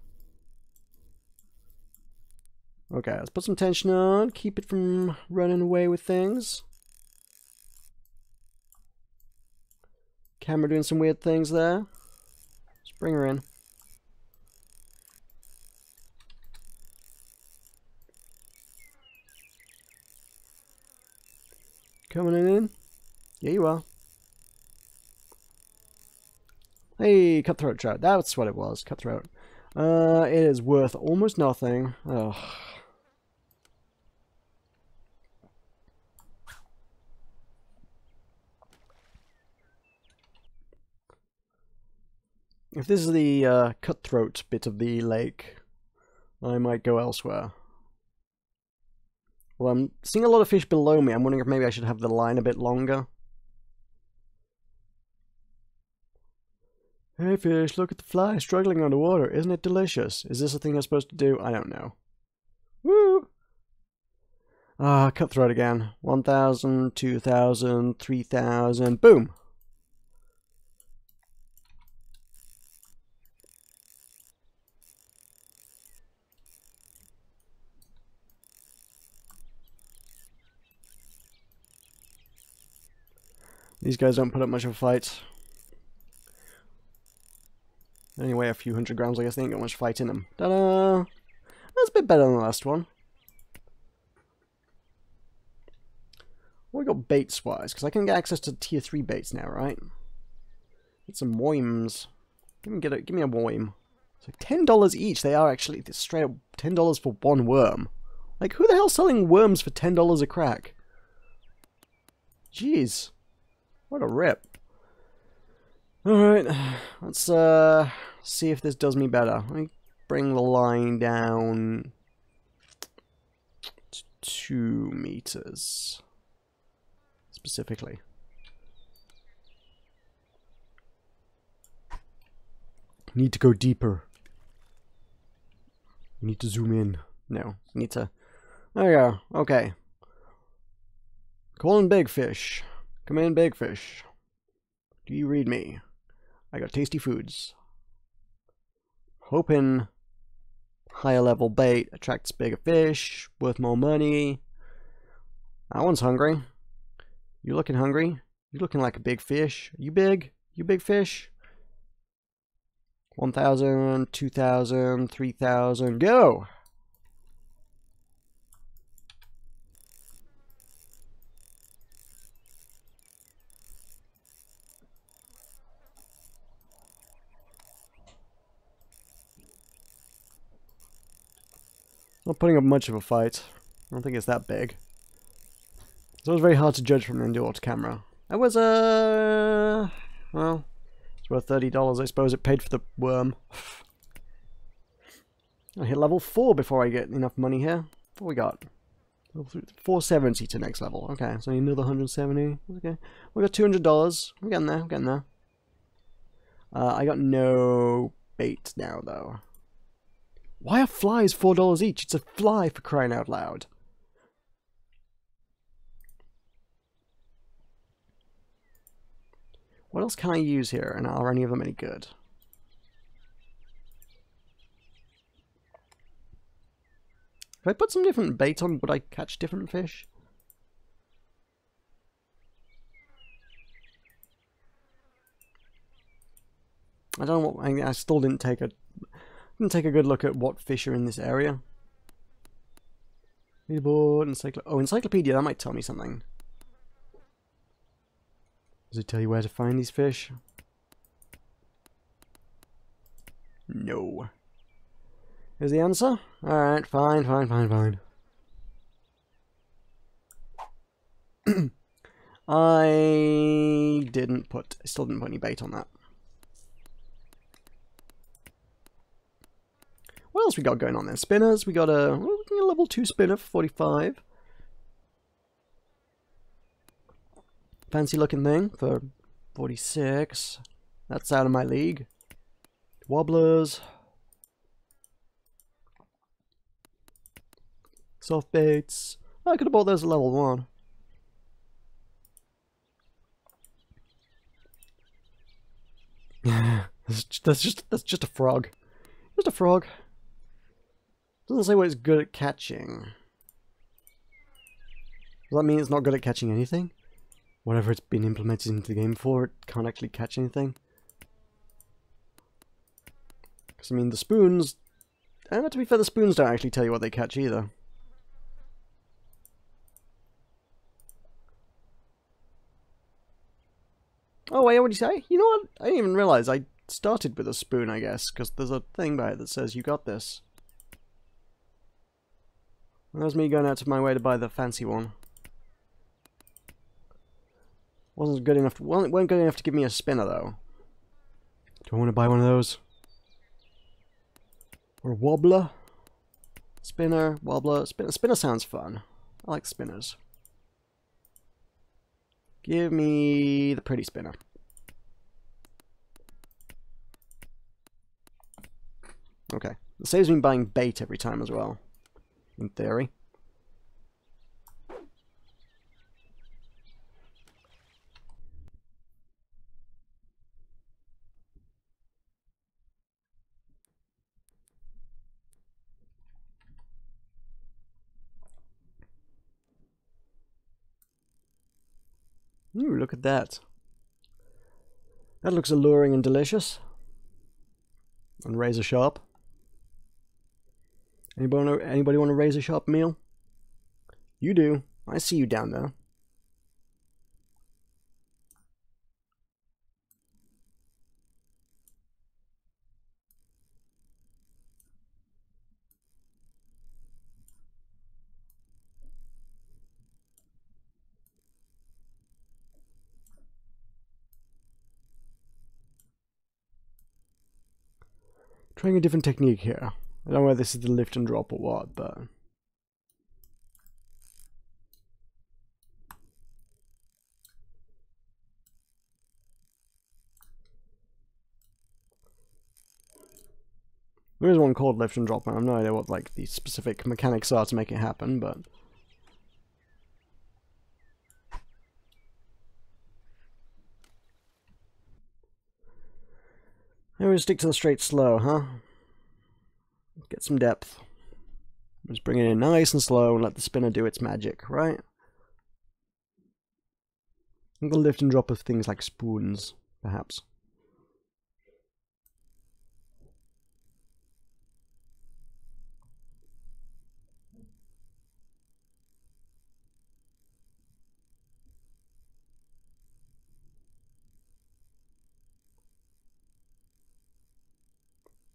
Okay, let's put some tension on. Keep it from running away with things. Camera doing some weird things there. Just bring her in. Coming in? Yeah, you are. Hey, cutthroat trout. That's what it was, cutthroat. It is worth almost nothing. Ugh. If this is the cutthroat bit of the lake, I might go elsewhere. Well, I'm seeing a lot of fish below me. I'm wondering if maybe I should have the line a bit longer. Hey fish, look at the fly struggling underwater. Isn't it delicious? Is this a thing I'm supposed to do? I don't know. Woo! Ah, cutthroat again. 1,000, 2,000, 3,000. Boom! These guys don't put up much of a fight. Anyway, a few 100 grams, I guess they ain't got much fight in them. Ta-da! That's a bit better than the last one. What we got baits-wise? Because I can get access to tier 3 baits now, right? Get some worms. Give me a worm. It's like $10 each. They are actually straight up $10 for one worm. Like, who the hell's selling worms for $10 a crack? Jeez. What a rip. Alright, let's see if this does me better. Let me bring the line down to 2 meters. Specifically. Need to go deeper. Need to zoom in. No, need to... There we go. Okay. Calling big fish. Come in, big fish. Do you read me? I got tasty foods. Hoping higher level bait attracts bigger fish, worth more money. That one's hungry. You looking hungry? You looking like a big fish. You big? You big fish? 1,000, 2,000, 3,000. Go! Not putting up much of a fight. I don't think it's that big. So it was very hard to judge from the indoor camera. That was, well, it's worth $30. I suppose it paid for the worm. I hit level 4 before I get enough money here. What we got? 470 to next level. Okay, so another 170. Okay, we got $200. We're getting there. We're getting there. I got no bait now, though. Why are flies $4 each? It's a fly, for crying out loud. What else can I use here, and are any of them any good? If I put some different bait on, would I catch different fish? I don't know what, I still didn't take a good look at what fish are in this area. Leaderboard, encyclopedia, that might tell me something. Does it tell you where to find these fish? No. Here's the answer? Alright, fine. I still didn't put any bait on that. What else we got going on there? Spinners, we got a level 2 spinner for 45. Fancy looking thing for 46. That's out of my league. Wobblers. Soft baits. I could have bought those at level 1. that's just a frog. Just a frog. Doesn't say what it's good at catching. Does that mean it's not good at catching anything? Whatever it's been implemented into the game for, it can't actually catch anything. Because, I mean, the spoons... to be fair, the spoons don't actually tell you what they catch either. Oh, wait, what did you say? You know what? I didn't even realize I started with a spoon, I guess, because there's a thing by it that says you got this. That was me going out of my way to buy the fancy one. Weren't good enough to give me a spinner, though. Do I want to buy one of those? Or a wobbler? Spinner, wobbler, spinner. Spinner sounds fun. I like spinners. Give me the pretty spinner. Okay. It saves me buying bait every time as well. In theory. Ooh, look at that. That looks alluring and delicious. And razor sharp. Anybody want a razor sharp meal? You do. I see you down there. Trying a different technique here. I don't know whether this is the lift and drop or what, but... There is one called lift and drop, and I have no idea what like the specific mechanics are to make it happen, but... Maybe we'll stick to the straight slow, huh? Get some depth. Just bring it in nice and slow and let the spinner do its magic, right? The lift and drop of things like spoons, perhaps.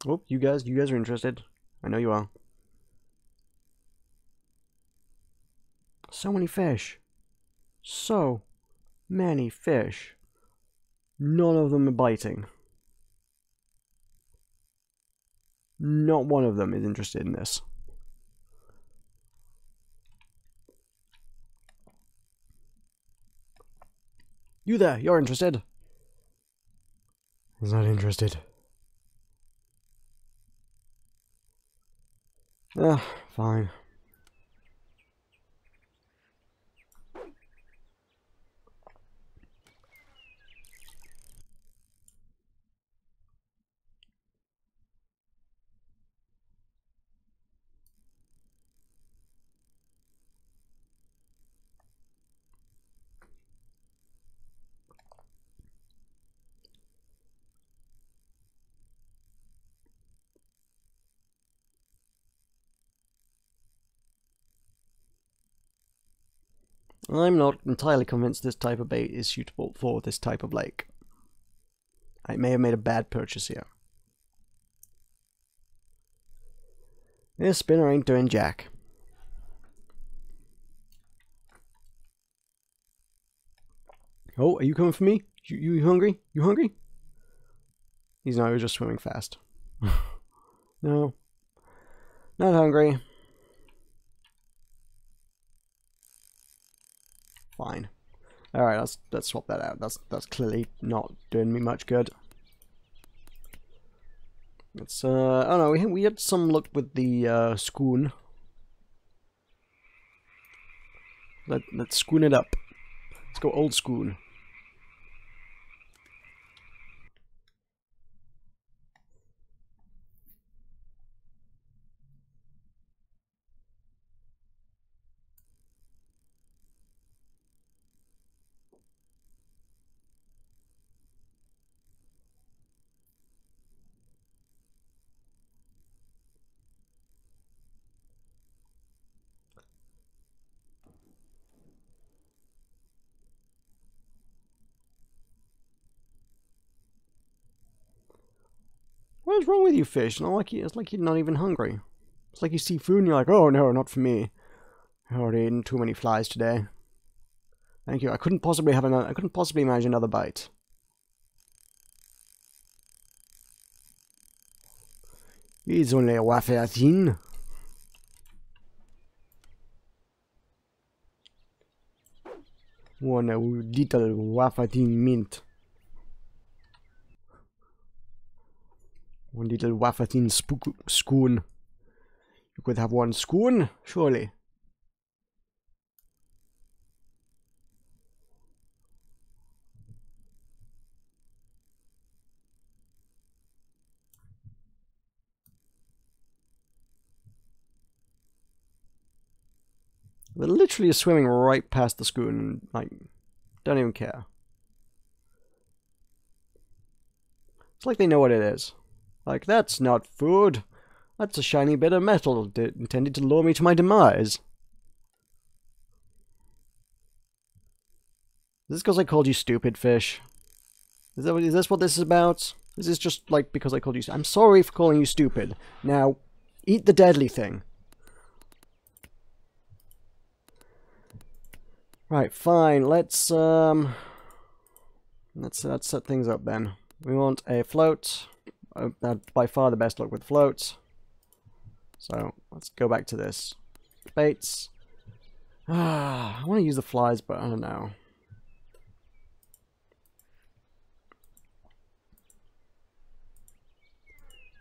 Oh, you guys are interested. I know you are. So many fish. So many fish. None of them are biting. Not one of them is interested in this. You there, you're interested. He's not interested. Ah, fine. I'm not entirely convinced this type of bait is suitable for this type of lake. I may have made a bad purchase here. This spinner ain't doing jack. Oh, are you coming for me? You hungry? You hungry? He's not, he was just swimming fast. No. Not hungry. Fine. Alright, let's swap that out. That's clearly not doing me much good. Let's oh no, we had some luck with the schoon. Let's schoon it up. Let's go old schoon. What is wrong with you, fish? It's like you're not even hungry. It's like you see food and you're like, oh no, not for me. I already eaten too many flies today. Thank you. I couldn't possibly manage another bite. It's only a wafer thin. One little wafer thin mint. One little wafer thin schoon. You could have one schoon, surely. They're literally swimming right past the schoon and, like, don't even care. It's like they know what it is. Like, that's not food. That's a shiny bit of metal intended to lure me to my demise. Is this because I called you stupid, fish? Is this what this is about? Is this just, like, because I called you I'm sorry for calling you stupid. Now, eat the deadly thing. Right, fine. Let's set things up then. We want a float. By far the best luck with floats. So let's go back to this. Baits. I want to use the flies, but I don't know.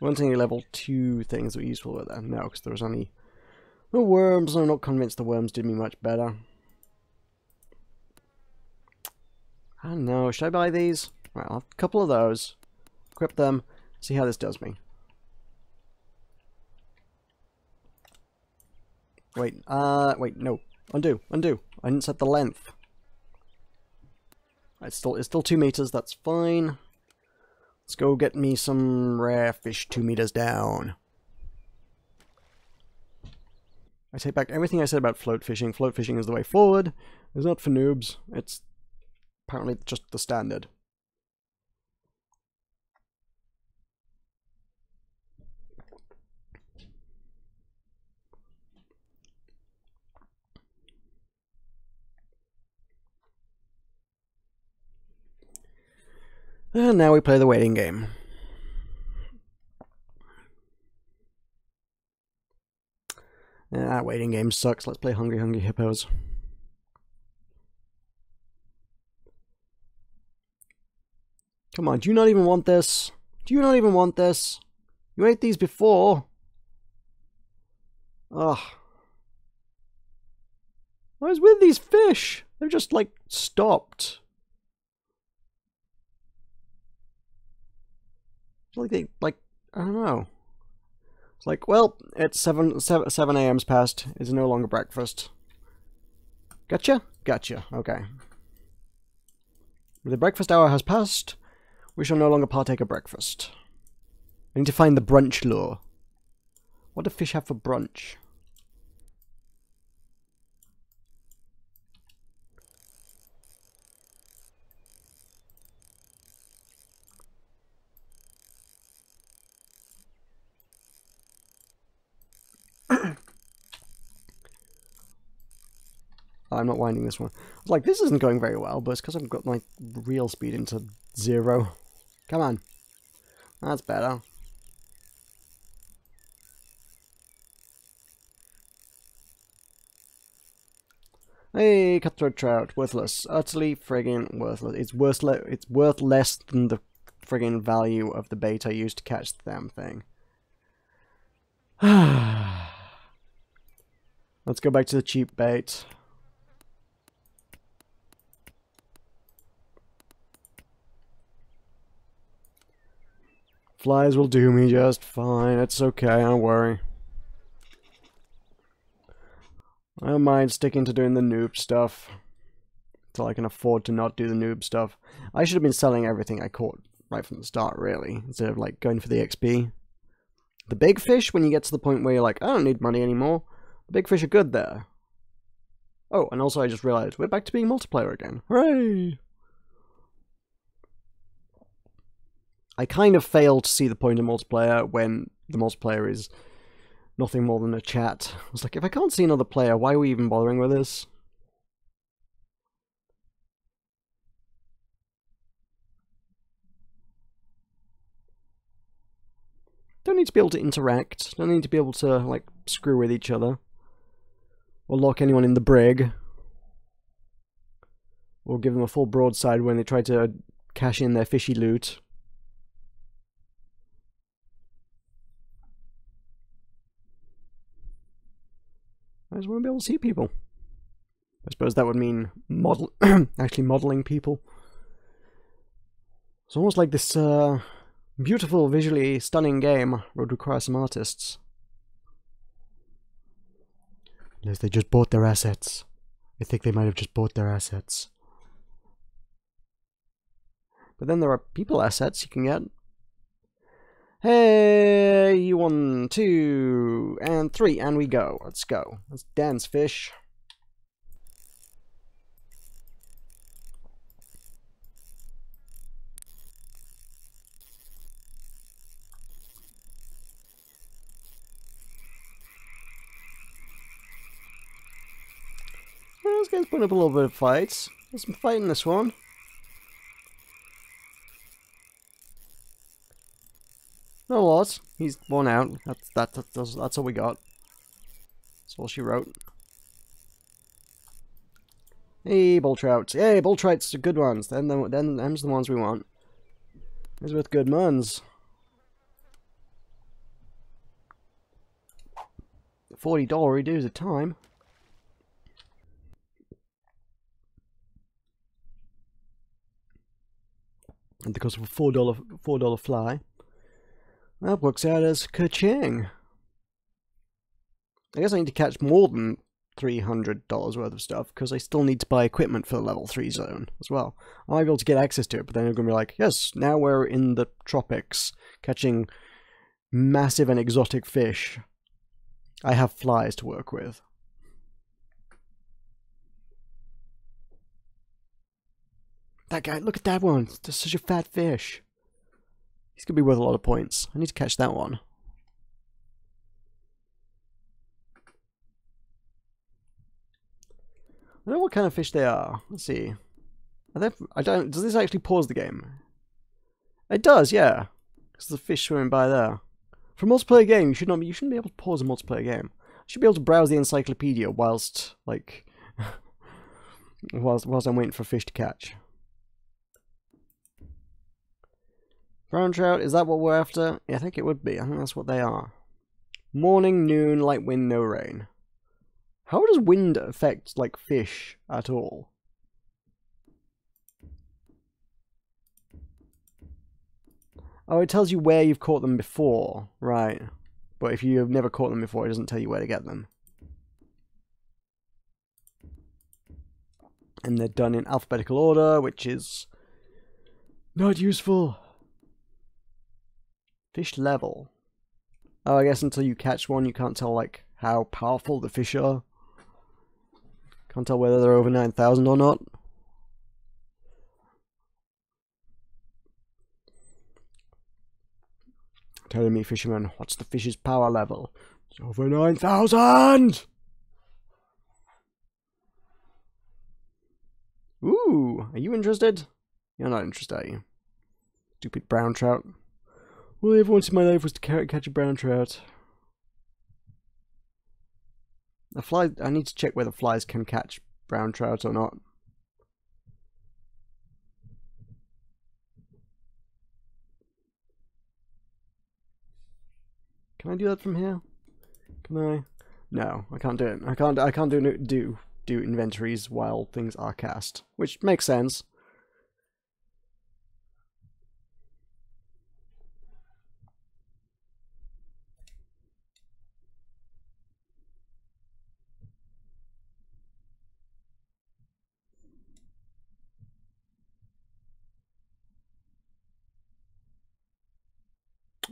Wasn't any level 2 things that were useful with that? No, because there was only the worms. I'm not convinced the worms did me much better. I don't know. Should I buy these? Right, I'll have a couple of those. Equip them. See how this does me. Wait, no. Undo. I didn't set the length. It's still 2 meters, that's fine. Let's go get me some rare fish 2 meters down. I take back everything I said about float fishing. Float fishing is the way forward. It's not for noobs. It's apparently just the standard. And now we play the waiting game. That waiting game sucks. Let's play Hungry Hungry Hippos. Come on, do you not even want this? Do you not even want this? You ate these before. Ugh. What is with these fish? They've just, like, stopped. Like they, like, I don't know. It's like, well, it's 7 a.m.'s past. It's no longer breakfast. Gotcha? Gotcha. Okay. The breakfast hour has passed. We shall no longer partake of breakfast. I need to find the brunch lure. What do fish have for brunch? I'm not winding this one. I was like, this isn't going very well, but it's because I've got my real speed into 0. Come on. That's better. Hey, cutthroat trout. Worthless. Utterly friggin' worthless. It's worth less than the friggin' value of the bait I used to catch the damn thing. Let's go back to the cheap bait. Flies will do me just fine. It's okay, don't worry. I don't mind sticking to doing the noob stuff until I can afford to not do the noob stuff. I should have been selling everything I caught right from the start, really, instead of like going for the XP. The big fish, when you get to the point where you're like, I don't need money anymore, the big fish are good there. Oh, and also I just realized we're back to being multiplayer again. Hooray! I kind of failed to see the point of multiplayer when the multiplayer is nothing more than a chat. I was like, if I can't see another player, why are we even bothering with this? Don't need to be able to interact. Don't need to be able to, like, screw with each other. Or lock anyone in the brig. Or give them a full broadside when they try to cash in their fishy loot. I just want to be able to see people. I suppose that would mean actually modeling people. It's almost like this beautiful, visually stunning game would require some artists. Unless they just bought their assets. I think they might have just bought their assets. But then there are people assets you can get. Hey, 1, 2, and 3, and we go. Let's go. Let's dance, fish. Well, this guy's putting up a little bit of fights. There's some fight in this one. Not a lot. He's worn out. That's all we got. That's all she wrote. Hey, bull trouts. Hey, bull trouts are good ones. Then them's the ones we want. These with good muns. $40 reduce a time. And because of a $4 fly. That works out as ka-ching. I guess I need to catch more than $300 worth of stuff because I still need to buy equipment for the level 3 zone as well. I might be able to get access to it, but then I'm going to be like, yes, now we're in the tropics catching massive and exotic fish. I have flies to work with. That guy, look at that one. There's such a fat fish. He's going to be worth a lot of points. I need to catch that one. I don't know what kind of fish they are. Let's see. Are they, does this actually pause the game? It does, yeah. Because there's a fish swimming by there. For a multiplayer game, you shouldn't be able to pause a multiplayer game. You should be able to browse the encyclopedia whilst, like, whilst I'm waiting for fish to catch. Brown trout, is that what we're after? Yeah, I think it would be. I think that's what they are. Morning, noon, light wind, no rain. How does wind affect, like, fish at all? Oh, it tells you where you've caught them before. Right. But if you've never caught them before, it doesn't tell you where to get them. And they're done in alphabetical order, which is not useful. Fish level. Oh, I guess until you catch one, you can't tell, like, how powerful the fish are. Can't tell whether they're over 9,000 or not. Telling me, fisherman, what's the fish's power level? It's over 9,000! Ooh, are you interested? You're not interested, are you? Stupid brown trout. All I ever wanted in my life was to catch a brown trout. The fly, I need to check whether flies can catch brown trout or not. Can I do that from here? Can I? No, I can't do it. I can't do inventories while things are cast, which makes sense.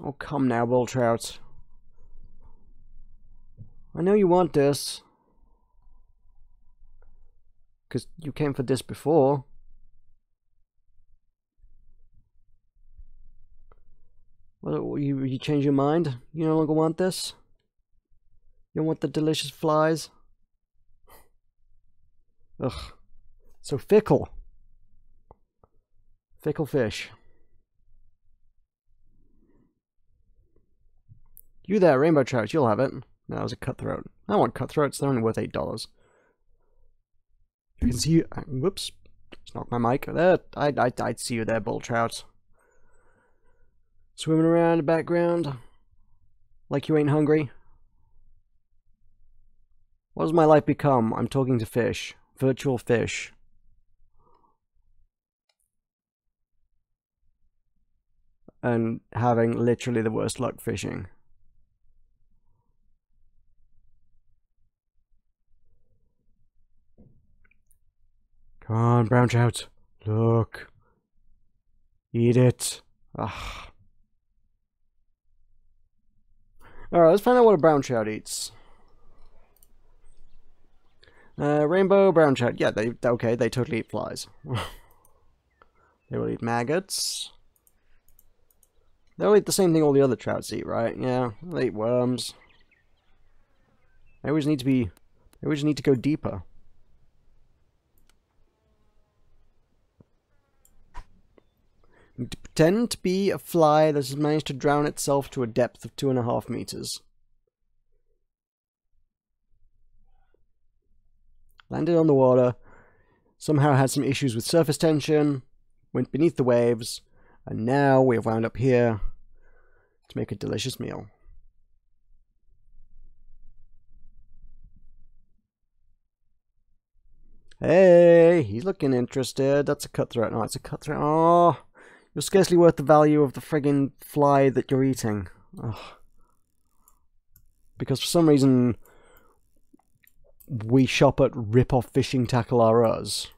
Oh, come now, bull trout. I know you want this. Because you came for this before. Well, you change your mind? You no longer want this? You don't want the delicious flies? Ugh. So fickle. Fickle fish. You there, rainbow trout, you'll have it. No, that was a cutthroat. I want cutthroats, they're only worth $8. You can see you. Whoops. Just knocked my mic. There, I'd see you there, bull trout. Swimming around in the background. Like you ain't hungry. What does my life become? I'm talking to fish. Virtual fish. And having literally the worst luck fishing. Come on, brown trout. Look. Eat it. Ugh. Alright, let's find out what a brown trout eats. Rainbow brown trout. Yeah, okay, they totally eat flies. They will eat maggots. They'll eat the same thing all the other trouts eat, right? Yeah, they eat worms. They always need to go deeper. To pretend to be a fly that has managed to drown itself to a depth of 2.5 meters. Landed on the water, somehow had some issues with surface tension, went beneath the waves, and now we have wound up here to make a delicious meal. Hey, he's looking interested. That's a cutthroat. No, it's a cutthroat. Oh, you're scarcely worth the value of the friggin' fly that you're eating. Ugh. Because for some reason, we shop at Rip-Off Fishing Tackle R Us,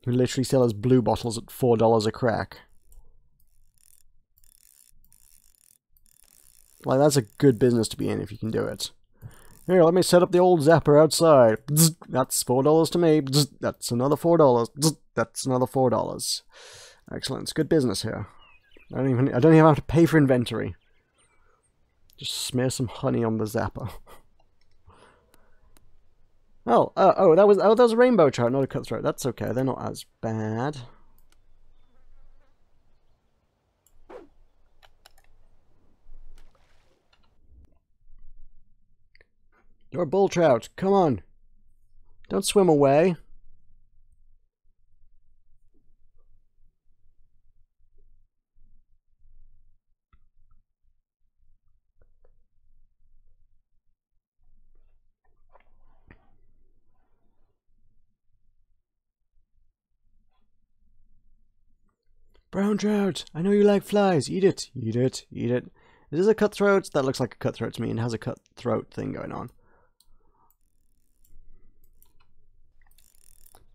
who literally sell us blue bottles at $4 a crack. Like, that's a good business to be in if you can do it. Here, let me set up the old zapper outside. That's $4 to me. That's another $4. That's another $4. Excellent. It's good business here. I don't even have to pay for inventory. Just smear some honey on the zapper. That was a rainbow trout, not a cutthroat. That's okay. They're not as bad. You're a bull trout. Come on. Don't swim away. Brown trout. I know you like flies. Eat it. Eat it. Eat it. Is this a cutthroat? That looks like a cutthroat to me and has a cutthroat thing going on.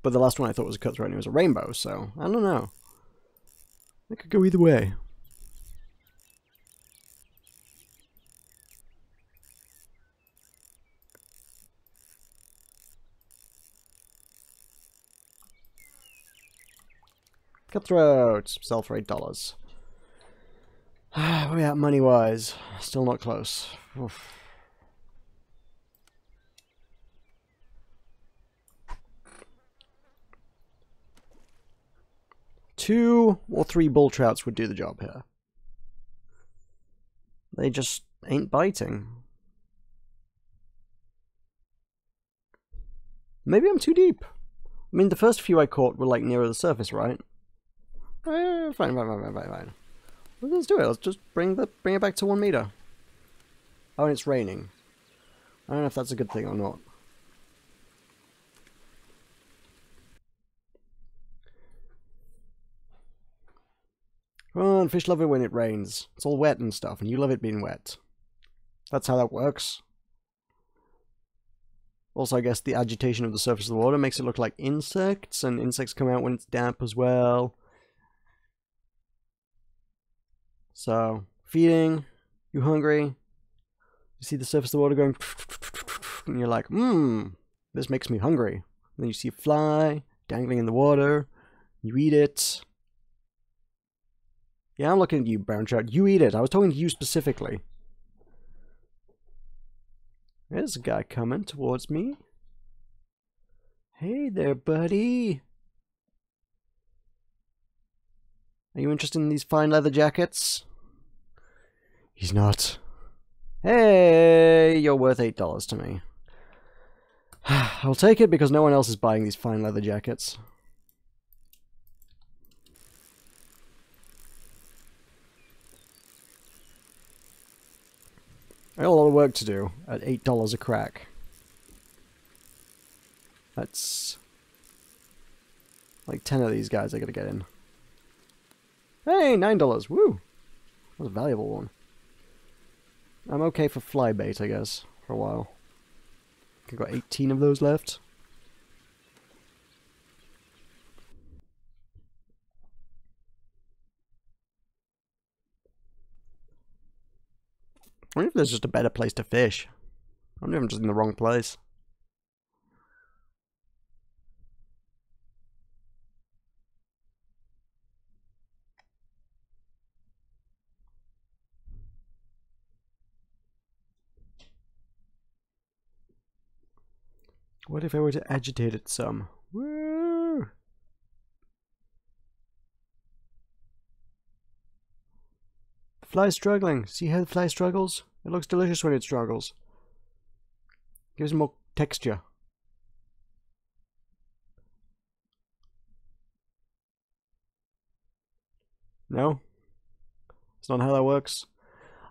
But the last one I thought was a cutthroat and it was a rainbow, so I don't know. It could go either way. Cutthroat! Sell for $8. Where are we at money-wise? Still not close. Oof. Two or three bull trouts would do the job here. They just ain't biting. Maybe I'm too deep. I mean, the first few I caught were like nearer the surface, right? Fine. Let's do it. Let's just bring it back to 1 meter. Oh, and it's raining. I don't know if that's a good thing or not. Come on, fish love it when it rains. It's all wet and stuff, and you love it being wet. That's how that works. Also, I guess the agitation of the surface of the water makes it look like insects, and insects come out when it's damp as well. So, feeding, you hungry, you see the surface of the water going, and you're like, this makes me hungry. And then you see a fly dangling in the water, you eat it. Yeah, I'm looking at you, brown trout. You eat it. I was talking to you specifically. There's a guy coming towards me. Hey there, buddy. Are you interested in these fine leather jackets? He's not. Hey, you're worth $8 to me. I'll take it because no one else is buying these fine leather jackets. I got a lot of work to do at $8 a crack. That's like 10 of these guys I gotta get in. Hey, $9. Woo! That was a valuable one. I'm okay for fly bait, I guess, for a while. I've got 18 of those left. I wonder if there's just a better place to fish. I wonder if I'm just in the wrong place. What if I were to agitate it some? Woo! The fly's struggling. See how the fly struggles? It looks delicious when it struggles. Gives more texture. No? That's not how that works.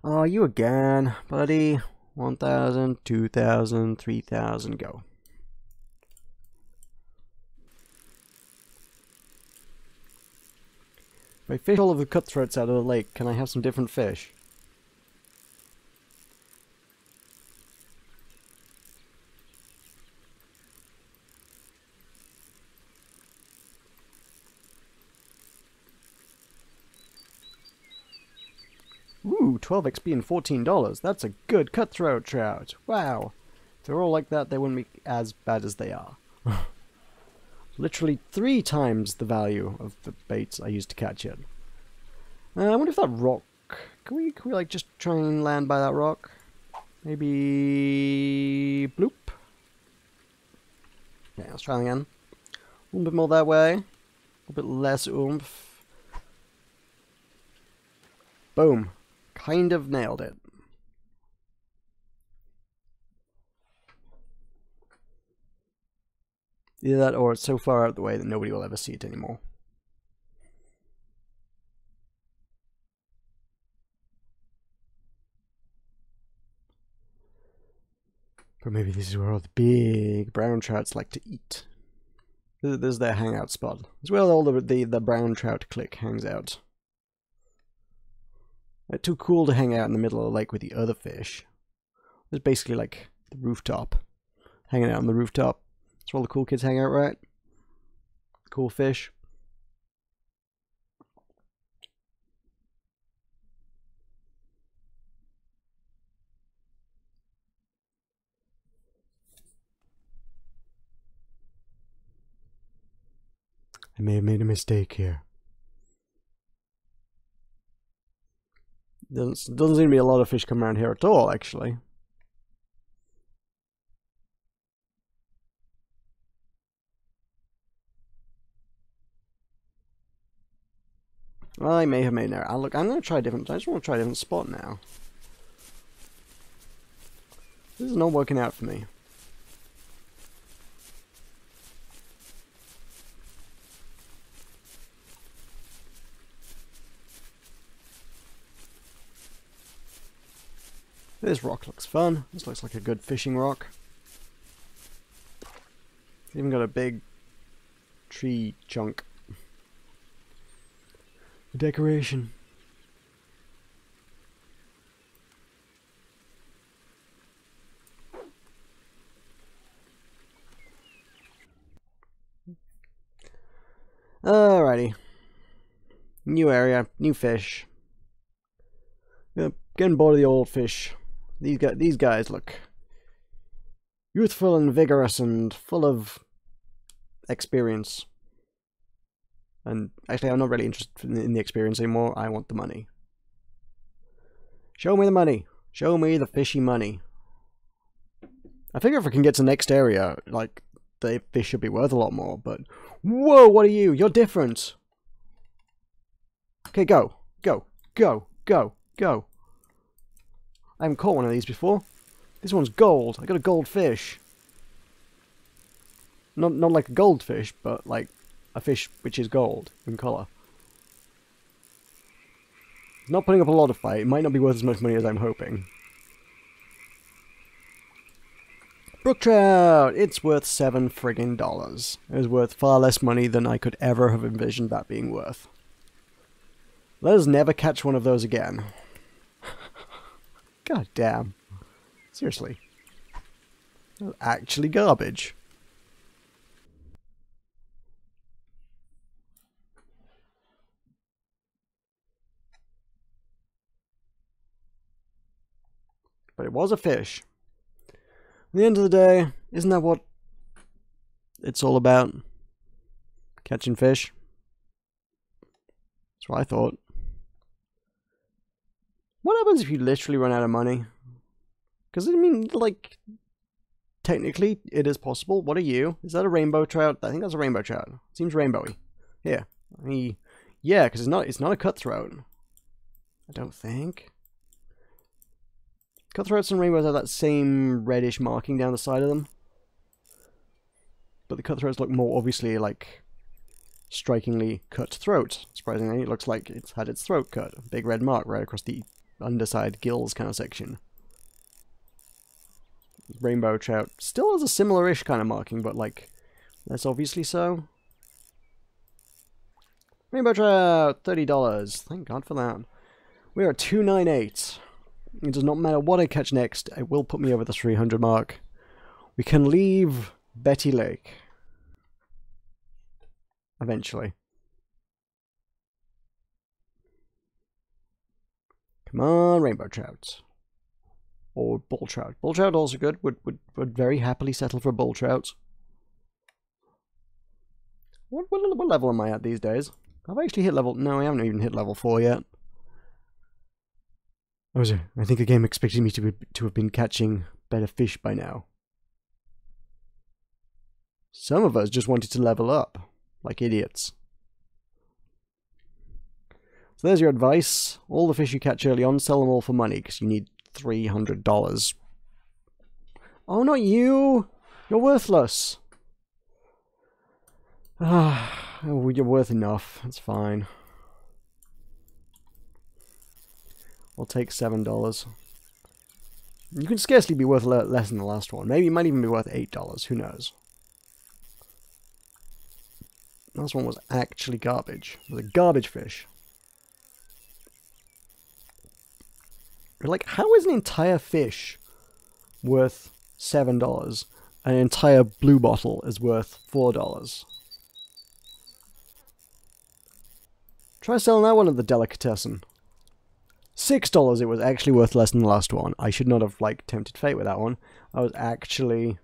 Oh, you again, buddy. 1,000, 2,000, 3,000, go. If I fish all of the cutthroats out of the lake, can I have some different fish? Ooh, 12 XP and $14. That's a good cutthroat trout. Wow. If they're all like that, they wouldn't be as bad as they are. Literally 3 times the value of the baits I used to catch it. I wonder if that rock... Can we like just try and land by that rock? Maybe... Bloop. Okay, let's try again. A little bit more that way. A little bit less oomph. Boom. Kind of nailed it. Either that or it's so far out of the way that nobody will ever see it anymore. But maybe this is where all the big brown trouts like to eat. This is their hangout spot. It's where all the brown trout clique hangs out. They're too cool to hang out in the middle of the lake with the other fish. It's basically like the rooftop. Hanging out on the rooftop. That's where all the cool kids hang out, right? Cool fish. I may have made a mistake here. Doesn't seem to be a lot of fish come around here at all, actually. I may have made an error. Look, I'm going to try a different... I just want to try a different spot now. This is not working out for me. This rock looks fun. This looks like a good fishing rock. It's even got a big tree chunk. A decoration. Alrighty. New area, new fish. Getting bored of the old fish. These guys look youthful and vigorous and full of experience. And actually, I'm not really interested in the experience anymore. I want the money. Show me the money. Show me the fishy money. I figure if I can get to the next area, like, the fish should be worth a lot more, but... Whoa, what are you? You're different! Okay, go. Go. Go. Go. Go. I haven't caught one of these before. This one's gold. I got a gold fish. Not like a goldfish, but like a fish which is gold in colour. It's not putting up a lot of fight. It might not be worth as much money as I'm hoping. Brook trout! It's worth $7 friggin'. It is worth far less money than I could ever have envisioned that being worth. Let us never catch one of those again. God damn. Seriously. That's actually garbage. But it was a fish. At the end of the day, isn't that what it's all about? Catching fish? That's what I thought. What happens if you literally run out of money? Because, I mean, like, technically, it is possible. What are you? Is that a rainbow trout? I think that's a rainbow trout. Seems rainbowy. Here. Yeah, because it's not a cutthroat. I don't think. Cutthroats and rainbows have that same reddish marking down the side of them. But the cutthroats look more obviously like strikingly cut throat. Surprisingly, it looks like it's had its throat cut. A big red mark right across the underside gills kind of section. Rainbow trout still has a similar-ish kind of marking, but like less obviously so. Rainbow trout, $30. Thank God for that. We are at 298. It does not matter what I catch next, it will put me over the 300 mark. We can leave Betty Lake. Eventually. Come on, rainbow trout. Or bull trout. Bull trout also good. Would very happily settle for bull trout. What level am I at these days? Have I actually hit level... No, I haven't even hit level 4 yet. I think the game expected me to have been catching better fish by now. Some of us just wanted to level up, like idiots. So there's your advice. All the fish you catch early on, sell them all for money, because you need $300. Oh, not you! You're worthless! Ah, oh, you're worth enough. That's fine. I'll take $7. You can scarcely be worth less than the last one. Maybe it might even be worth $8. Who knows? The last one was actually garbage. It was a garbage fish. Like, how is an entire fish worth $7 and an entire blue bottle is worth $4? Try selling that one at the delicatessen. $6 it was actually worth less than the last one. I should not have, like, tempted fate with that one. I was actually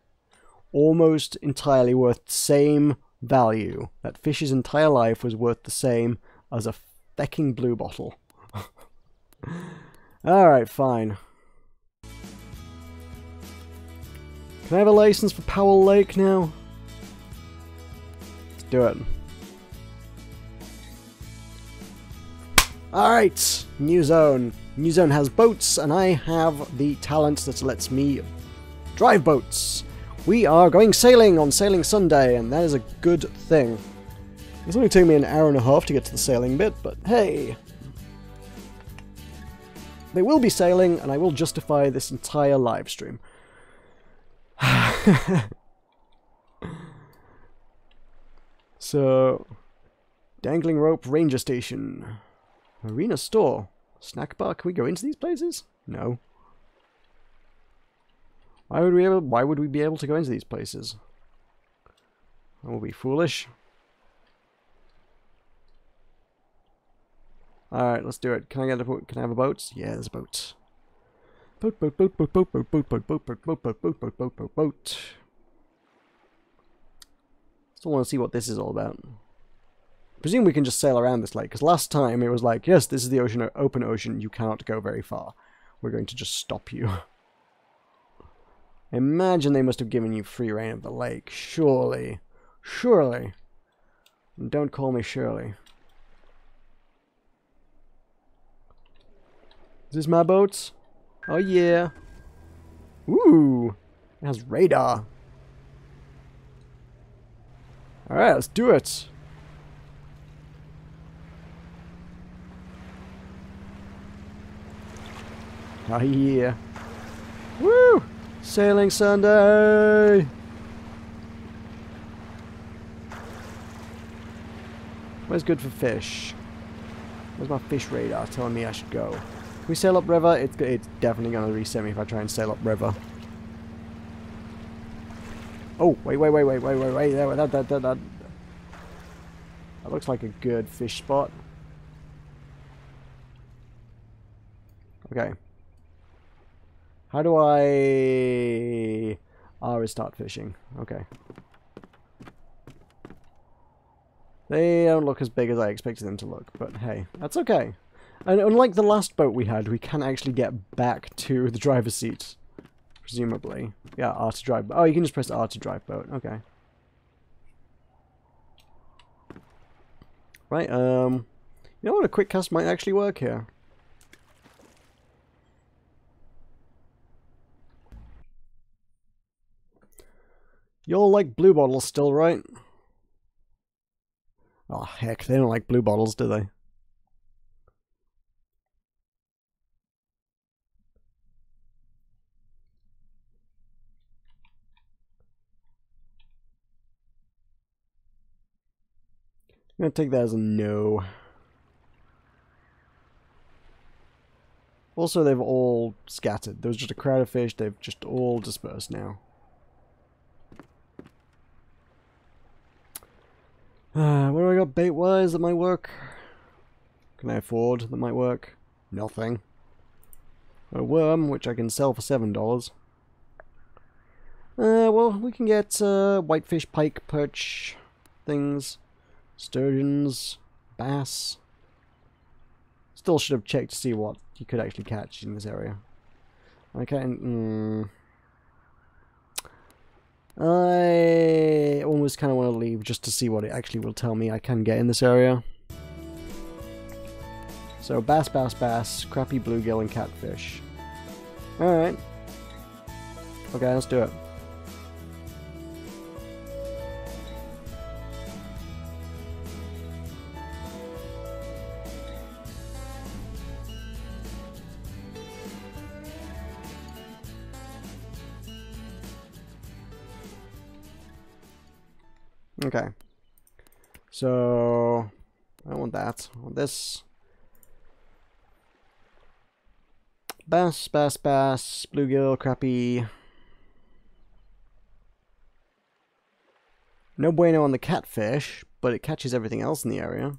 almost entirely worth the same value. That fish's entire life was worth the same as a fecking blue bottle. Alright, fine. Can I have a license for Powell Lake now? Let's do it. Alright, new zone. New zone has boats, and I have the talent that lets me drive boats. We are going sailing on Sailing Sunday, and that is a good thing. It's only taking me an hour and a half to get to the sailing bit, but hey. They will be sailing, and I will justify this entire live stream. So, dangling rope ranger station. Marina store. Snack bar. Can we go into these places? No. Why would we be able to go into these places? Are we foolish? Alright, let's do it. Can I have a boat? Yeah, there's a boat. Boat. Still want to see what this is all about. I presume we can just sail around this lake, because last time it was like, yes, this is the ocean, open ocean, you cannot go very far. We're going to just stop you. Imagine they must have given you free reign of the lake. Surely. Surely. And don't call me Shirley. Is this my boat? Oh yeah. Ooh. It has radar. Alright, let's do it. Oh yeah. Woo! Sailing Sunday! Where's good for fish? Where's my fish radar telling me I should go? Can we sail up river? It's definitely going to reset me if I try and sail up river. Oh, wait. There, that looks like a good fish spot. Okay. How do I... start fishing. Okay. They don't look as big as I expected them to look, but hey, that's okay. And unlike the last boat we had, we can actually get back to the driver's seat. Presumably. Yeah, R to drive. Oh, you can just press R to drive boat. Okay. Right, you know what? A quick cast might actually work here. You'll like blue bottles still, right? Oh, heck, they don't like blue bottles, do they? I'm gonna take that as a no. Also, they've all scattered. There was just a crowd of fish, they've just all dispersed now. What do I got bait-wise that might work? Can I afford that might work? Nothing. A worm, which I can sell for $7. Well, we can get whitefish, pike, perch, things, sturgeons, bass. Still should have checked to see what you could actually catch in this area. Okay, I almost kind of want to leave just to see what it actually will tell me I can get in this area. So bass, bass, bass, crappie, bluegill, and catfish. Alright. Okay, let's do it. Okay. So I want that. I want this. Bass, bass, bass, bluegill, crappie. No bueno on the catfish, but it catches everything else in the area.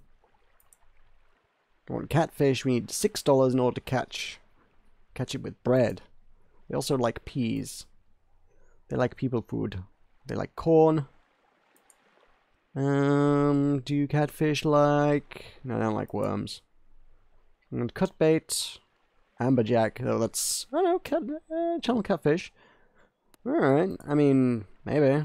I want catfish. We need $6 in order to catch it with bread. They also like peas. They like people food. They like corn. Do catfish like... No, they don't like worms. And cut bait. Amberjack. Oh, that's... I don't know, channel catfish. Alright, I mean, maybe.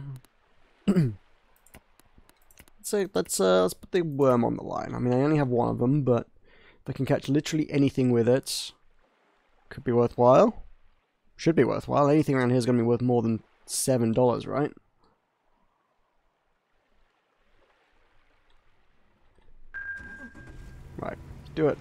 Let's put the worm on the line. I mean, I only have one of them, but if I can catch literally anything with it, could be worthwhile. Should be worthwhile. Anything around here is going to be worth more than $7, right? Right, do it.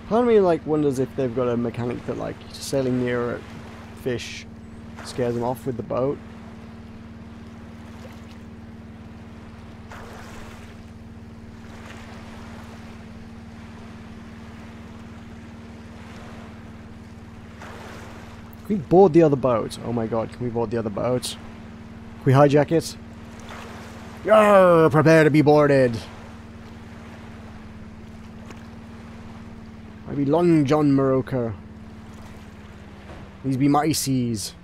Part of me like wonders if they've got a mechanic that like sailing near a fish scares them off with the boat. Can we board the other boat? Oh my god, can we board the other boat? Can we hijack it? Yarr, prepare to be boarded! I be Long John Moroka. These be my seas.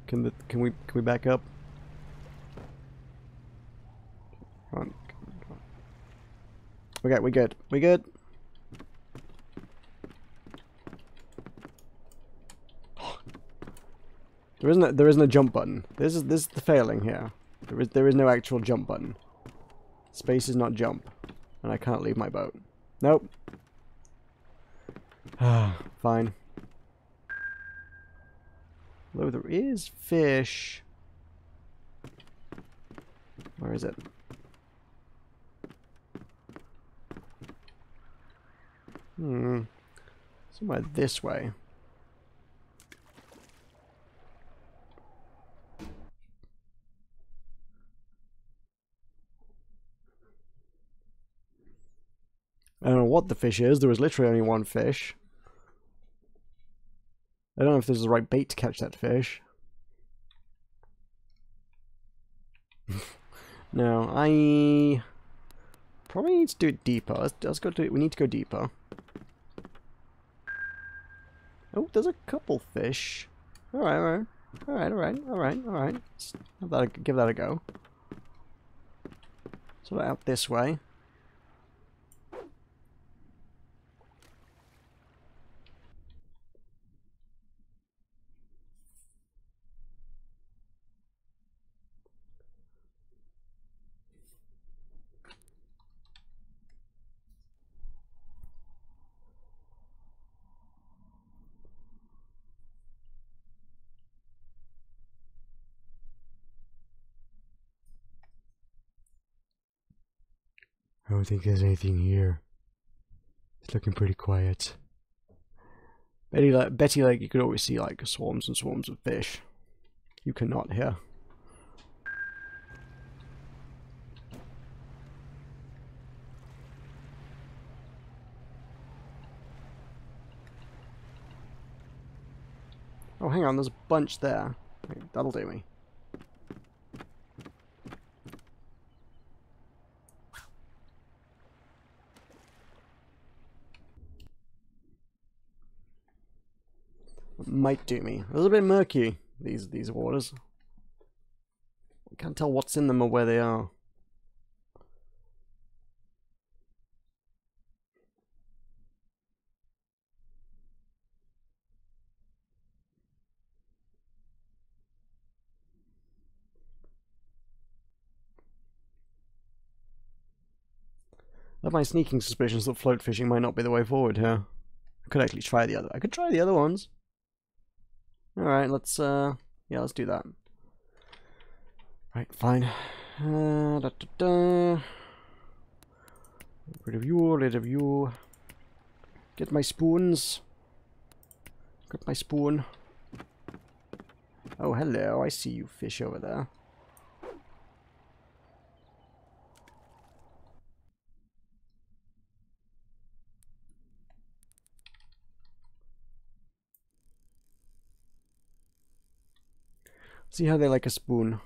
Can we back up? Come on. Okay, we good. We good. There isn't a jump button. This is the failing here. There is no actual jump button. Space is not jump, and I can't leave my boat. Nope. Fine. Although there is fish. Where is it? Somewhere this way. I don't know what the fish is. There was literally only one fish. I don't know if this is the right bait to catch that fish. No, I probably need to do it deeper. Let's go do it. We need to go deeper. Oh, there's a couple fish. Alright. Let's give that a go. So out this way. I don't think there's anything here. It's looking pretty quiet. Betty Lake, you could always see like swarms and swarms of fish. You cannot here. Oh, hang on, there's a bunch there. Wait, that'll do me. It might do me. A little bit murky, these waters. I can't tell what's in them or where they are. I have my sneaking suspicions that float fishing might not be the way forward here. I could actually try the other. I could try the other ones. Alright, let's yeah, let's do that. Right, fine. Rid of you. Get my spoons. Get my spoon. Oh, hello, I see you fish over there. See how they like a spoon.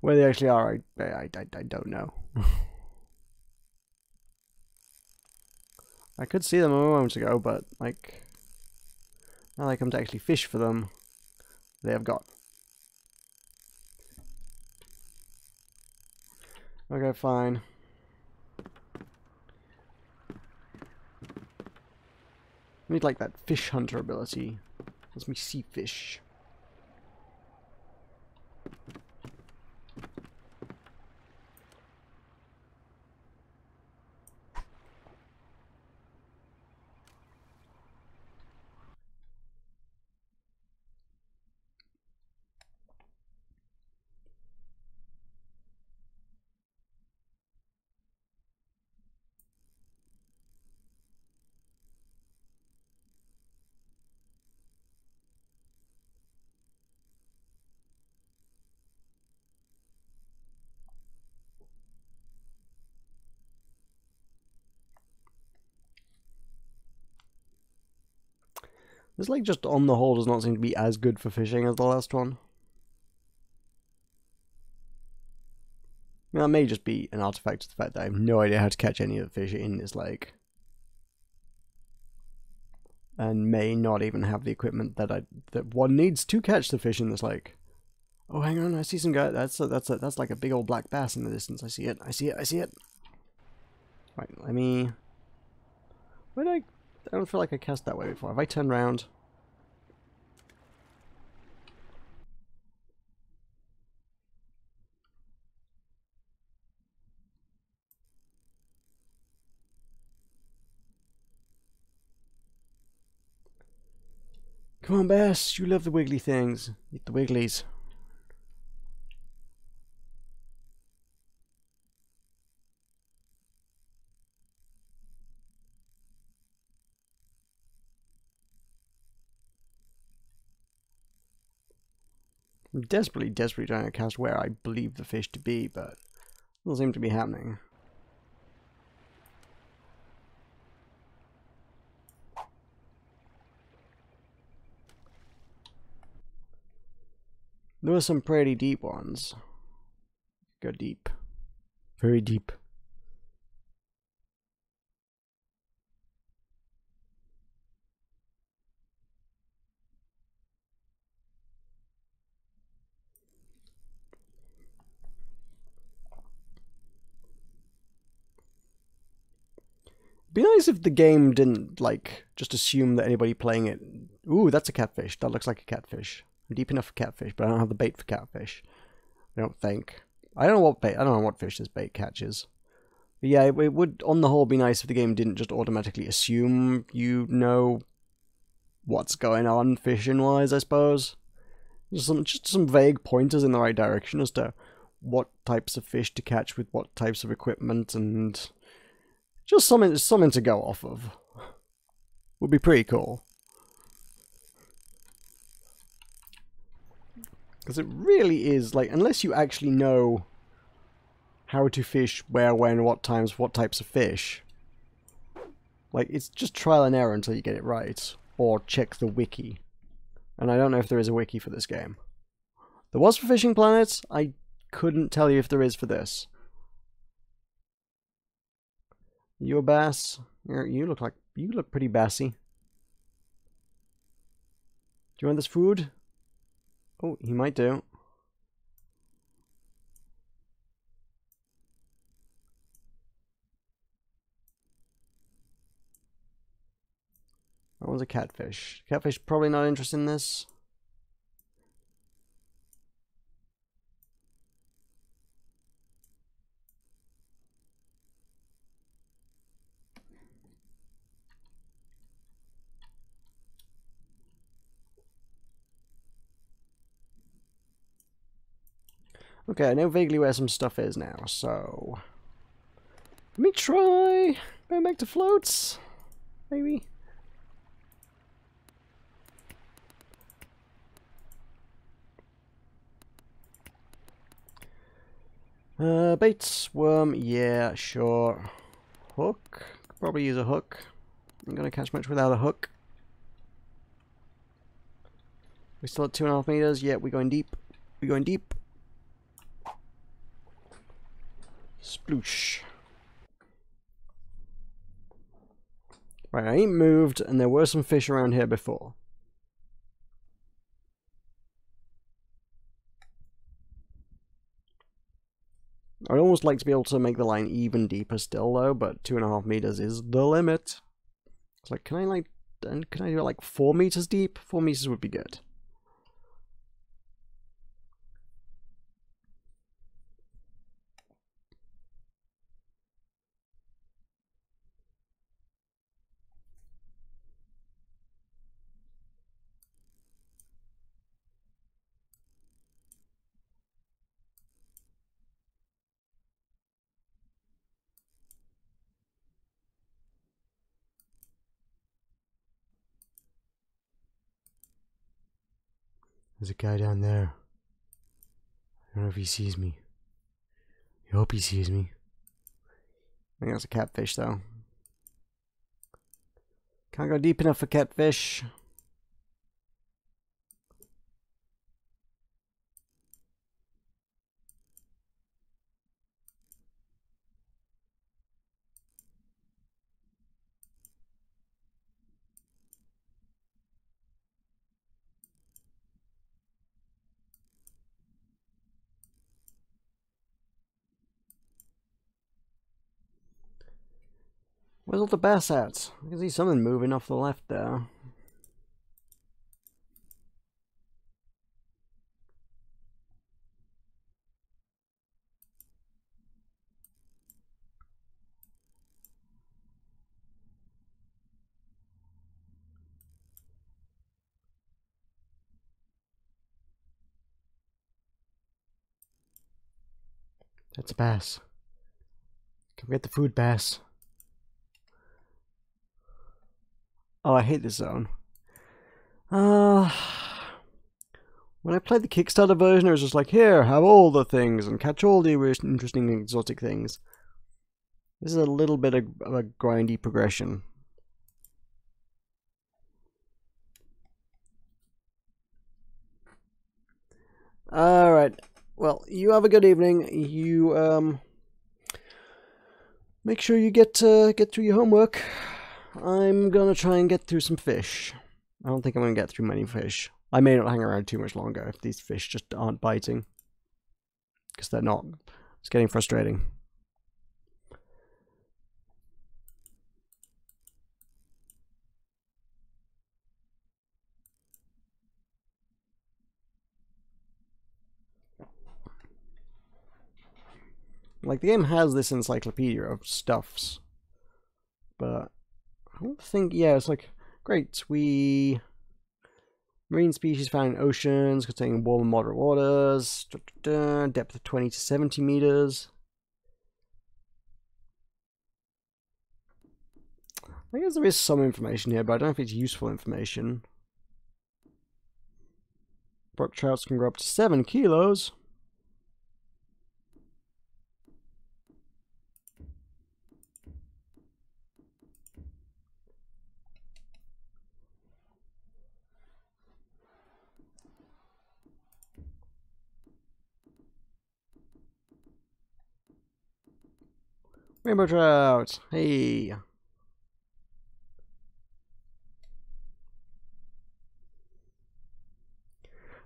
Where they actually are, I don't know. I could see them a moment ago, but like, now I come to actually fish for them, they have gone. Okay, fine. I need like that fish hunter ability. Lets me see fish. This lake just on the whole does not seem to be as good for fishing as the last one. I mean, that may just be an artifact of the fact that I have no idea how to catch any of the fish in this lake. And may not even have the equipment that one needs to catch the fish in this lake. Oh, hang on, I see some guy. That's like a big old black bass in the distance. I see it. I see it. Right, let me. Where did I don't feel like I cast that way before. Have I turned round? Come on, bass. You love the wiggly things. Eat the wigglies. I'm desperately trying to cast where I believe the fish to be, but it doesn't seem to be happening. There were some pretty deep ones. Go deep. Very deep. Be nice if the game didn't, like, just assume that anybody playing it... Ooh, that's a catfish. That looks like a catfish. I'm deep enough for catfish, but I don't have the bait for catfish. I don't think. I don't know what fish this bait catches. But yeah, it would, on the whole, be nice if the game didn't just automatically assume you know what's going on fishing-wise, I suppose. Just some vague pointers in the right direction as to what types of fish to catch with what types of equipment, and just something to go off of. Would be pretty cool. Because it really is, like, unless you actually know how to fish, where, when, what times, what types of fish, like, it's just trial and error until you get it right. Or check the wiki. And I don't know if there is a wiki for this game. There was for Fishing Planet. I couldn't tell you if there is for this. You a bass? You look pretty bassy. Do you want this food? Oh, he might do. That one's a catfish. Catfish probably not interested in this. Okay, I know vaguely where some stuff is now, so... Let me try going back to floats, maybe? Baits, worm, yeah, sure. Hook, probably use a hook. Ain't gonna catch much without a hook. We still at 2.5 meters, yeah, we're going deep. We're going deep. Sploosh. Right, I ain't moved, and there were some fish around here before. I'd almost like to be able to make the line even deeper still, though, but 2.5 meters is the limit. It's like, can I do it like 4 meters deep? 4 meters would be good. There's a guy down there. I don't know if he sees me. I hope he sees me. I think that's a catfish, though. Can't go deep enough for catfish. Where's all the bass at? I can see something moving off the left there. That's a bass. Come get the food, bass. Oh, I hate this zone. When I played the Kickstarter version, it was just like, here, have all the things and catch all the interesting exotic things. This is a little bit of a grindy progression. Alright, well, you have a good evening. You, make sure you get through your homework. I'm gonna try and get through some fish. I don't think I'm gonna get through many fish. I may not hang around too much longer if these fish just aren't biting. Because they're not. It's getting frustrating. Like, the game has this encyclopedia of stuffs. But I don't think, yeah, it's like, great, marine species found in oceans containing warm and moderate waters, depth of 20 to 70 meters. I guess there is some information here, but I don't know if it's useful information. Brook trouts can grow up to 7 kilos. Rainbow trout! Hey!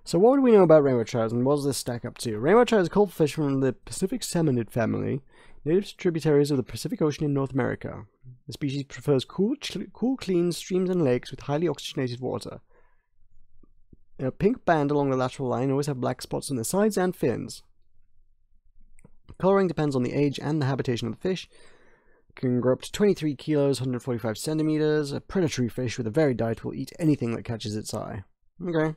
So what do we know about rainbow trout and what does this stack up to? Rainbow trout is a cold fish from the Pacific salmonid family, native to tributaries of the Pacific Ocean in North America. The species prefers cool, clean streams and lakes with highly oxygenated water. A pink band along the lateral line always have black spots on the sides and fins. Coloring depends on the age and the habitation of the fish. It can grow up to 23 kilos, 145 centimeters. A predatory fish with a varied diet will eat anything that catches its eye. Okay.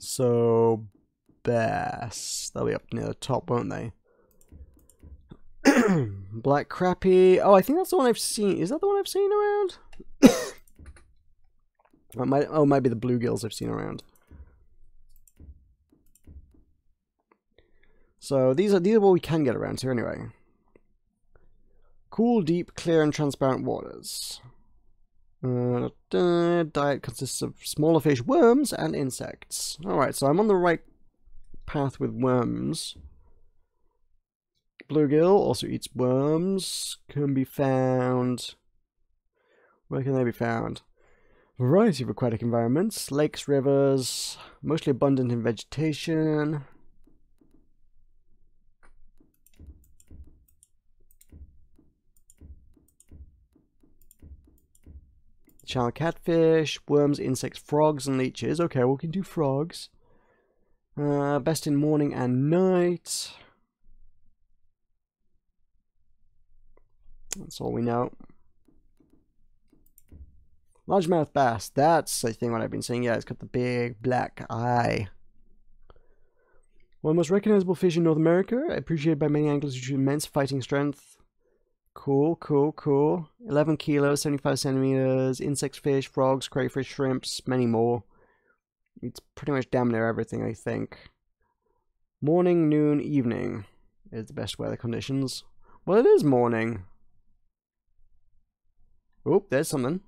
So, bass. They'll be up near the top, won't they? Black crappie. Oh, I think that's the one I've seen. Is that the one I've seen around? It might be the bluegills I've seen around. So these are what we can get around here anyway. Cool, deep, clear, and transparent waters. Diet consists of smaller fish, worms, and insects. Alright, so I'm on the right path with worms. Bluegill also eats worms. Can be found... Where can they be found? Variety of aquatic environments. Lakes, rivers. Mostly abundant in vegetation. Channel catfish, worms, insects, frogs, and leeches. Okay, we can do frogs. Best in morning and night. That's all we know. Largemouth bass. That's, I think, what I've been seeing. Yeah, it's got the big black eye. One of the most recognizable fish in North America, appreciated by many anglers due to immense fighting strength. Cool, cool, cool. 11 kilos, 75 centimeters, insects, fish, frogs, crayfish, shrimps, many more. It's pretty much damn near everything, I think. Morning, noon, evening is the best weather conditions. Well, it is morning. Oop, there's something.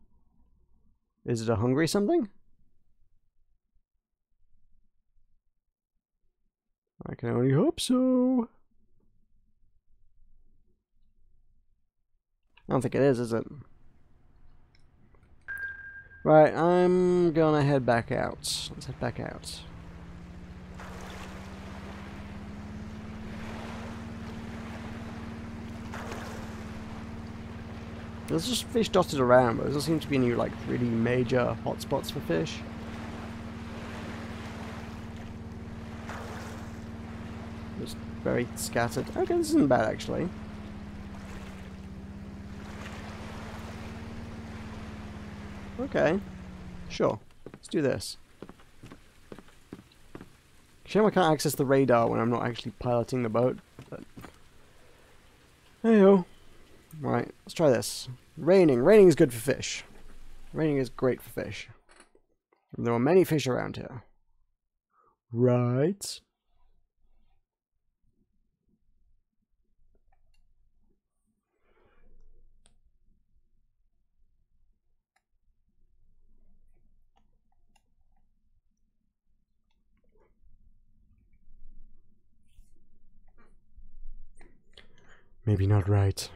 Is it a hungry something? I can only hope so. I don't think it is it? Right, I'm gonna head back out. Let's head back out. There's just fish dotted around, but there doesn't seem to be any like really major hotspots for fish. Just very scattered. Okay, this isn't bad actually. Okay, sure. Let's do this. Shame I can't access the radar when I'm not actually piloting the boat. But hey-ho. Right, let's try this. Raining. Raining is good for fish. Raining is great for fish. There are many fish around here. Right. Maybe not right.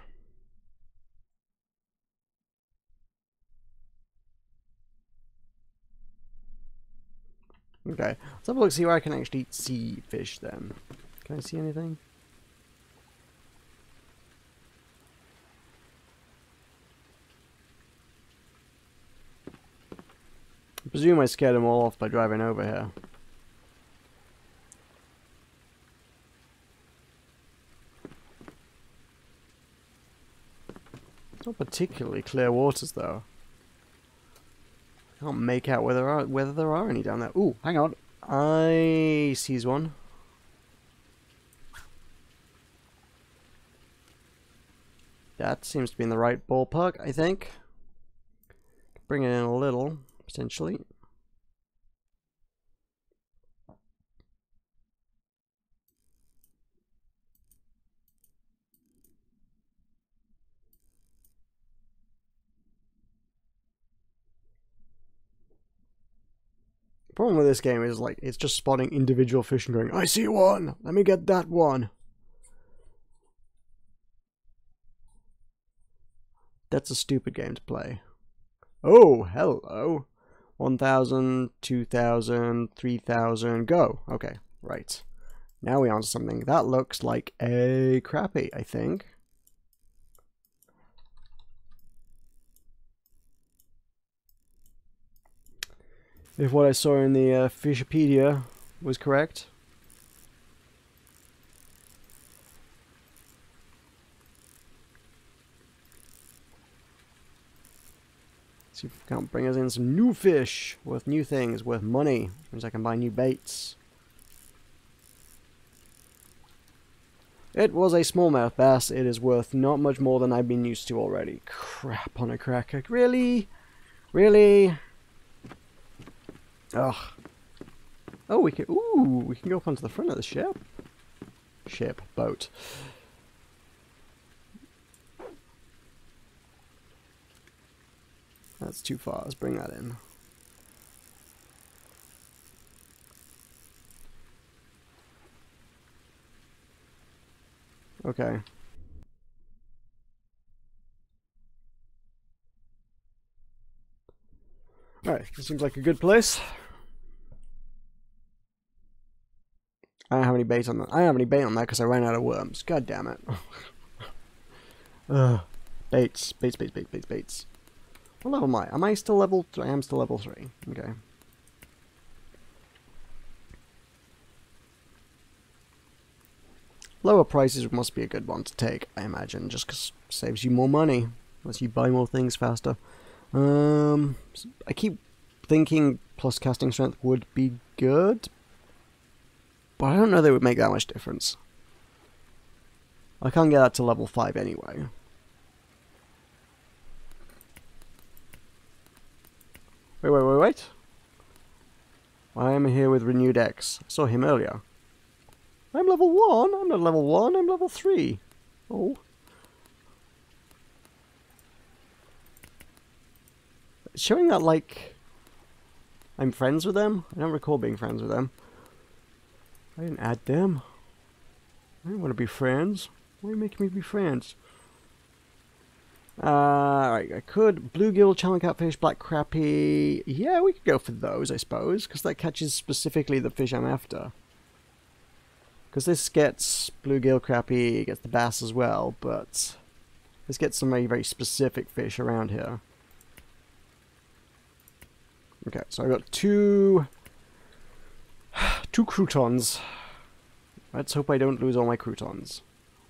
Okay, let's have a look, see where I can actually see fish then. Can I see anything? I presume I scared them all off by driving over here. It's not particularly clear waters though. I can't make out whether there are any down there. Ooh, hang on. I sees one. That seems to be in the right ballpark, I think. Bring it in a little, potentially. problem with this game is, like, it's just spotting individual fish and going, I see one! Let me get that one! That's a stupid game to play. Oh, hello! 1,000, 2,000, 3,000, go! Okay, right. Now we're on to something that looks like a crappie, I think. If what I saw in the Fishipedia was correct. See if we can't bring us in some new fish, worth new things, worth money. Means I can buy new baits. It was a smallmouth bass. It is worth not much more than I've been used to already. Crap on a cracker. Really? Really? Ugh. Oh, we can. Ooh, we can go up onto the front of the ship. Boat. That's too far. Let's bring that in. Okay. Alright, this seems like a good place. I don't have any bait on that. I don't have any bait on that because I ran out of worms. God damn it. Baits. What level am I? Am I still level 3? I am still level 3. Okay. Lower prices must be a good one to take, I imagine, just because it saves you more money. Unless you buy more things faster. I keep thinking plus casting strength would be good, but I don't know they would make that much difference. I can't get that to level 5 anyway. Wait. I am here with renewed X. I saw him earlier. I'm level 1? I'm not level 1, I'm level 3. Oh. It's showing that, like, I'm friends with them? I don't recall being friends with them. I didn't add them. I didn't want to be friends. Why are you making me be friends? Right, I could. Bluegill, channel catfish, black crappie. Yeah, we could go for those, I suppose, because that catches specifically the fish I'm after. Because this gets bluegill, crappie, gets the bass as well, but this gets some very, very specific fish around here. Okay, so I got two croutons. Let's hope I don't lose all my croutons.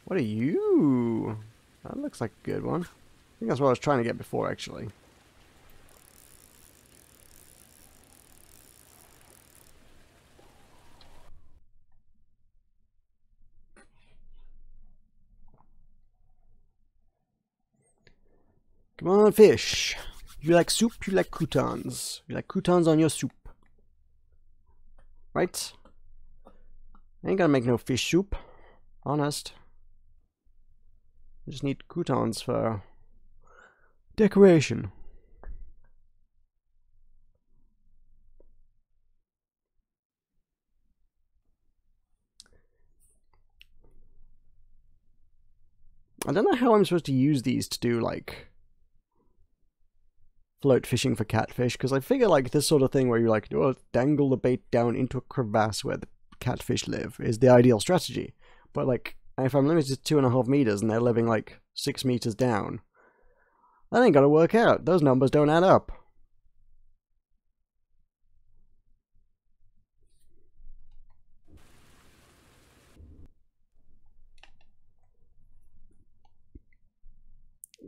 What are you? That looks like a good one. I think that's what I was trying to get before, actually. Come on, fish. You like soup, you like croutons. You like croutons on your soup. Right? I ain't gonna make no fish soup. Honest. I just need croutons for decoration. I don't know how I'm supposed to use these to do, like, float fishing for catfish, because I figure, like, this sort of thing where you, like, oh, dangle the bait down into a crevasse where the catfish live is the ideal strategy. But, like, if I'm limited to 2.5 meters and they're living, like, 6 meters down, that ain't gonna work out. Those numbers don't add up.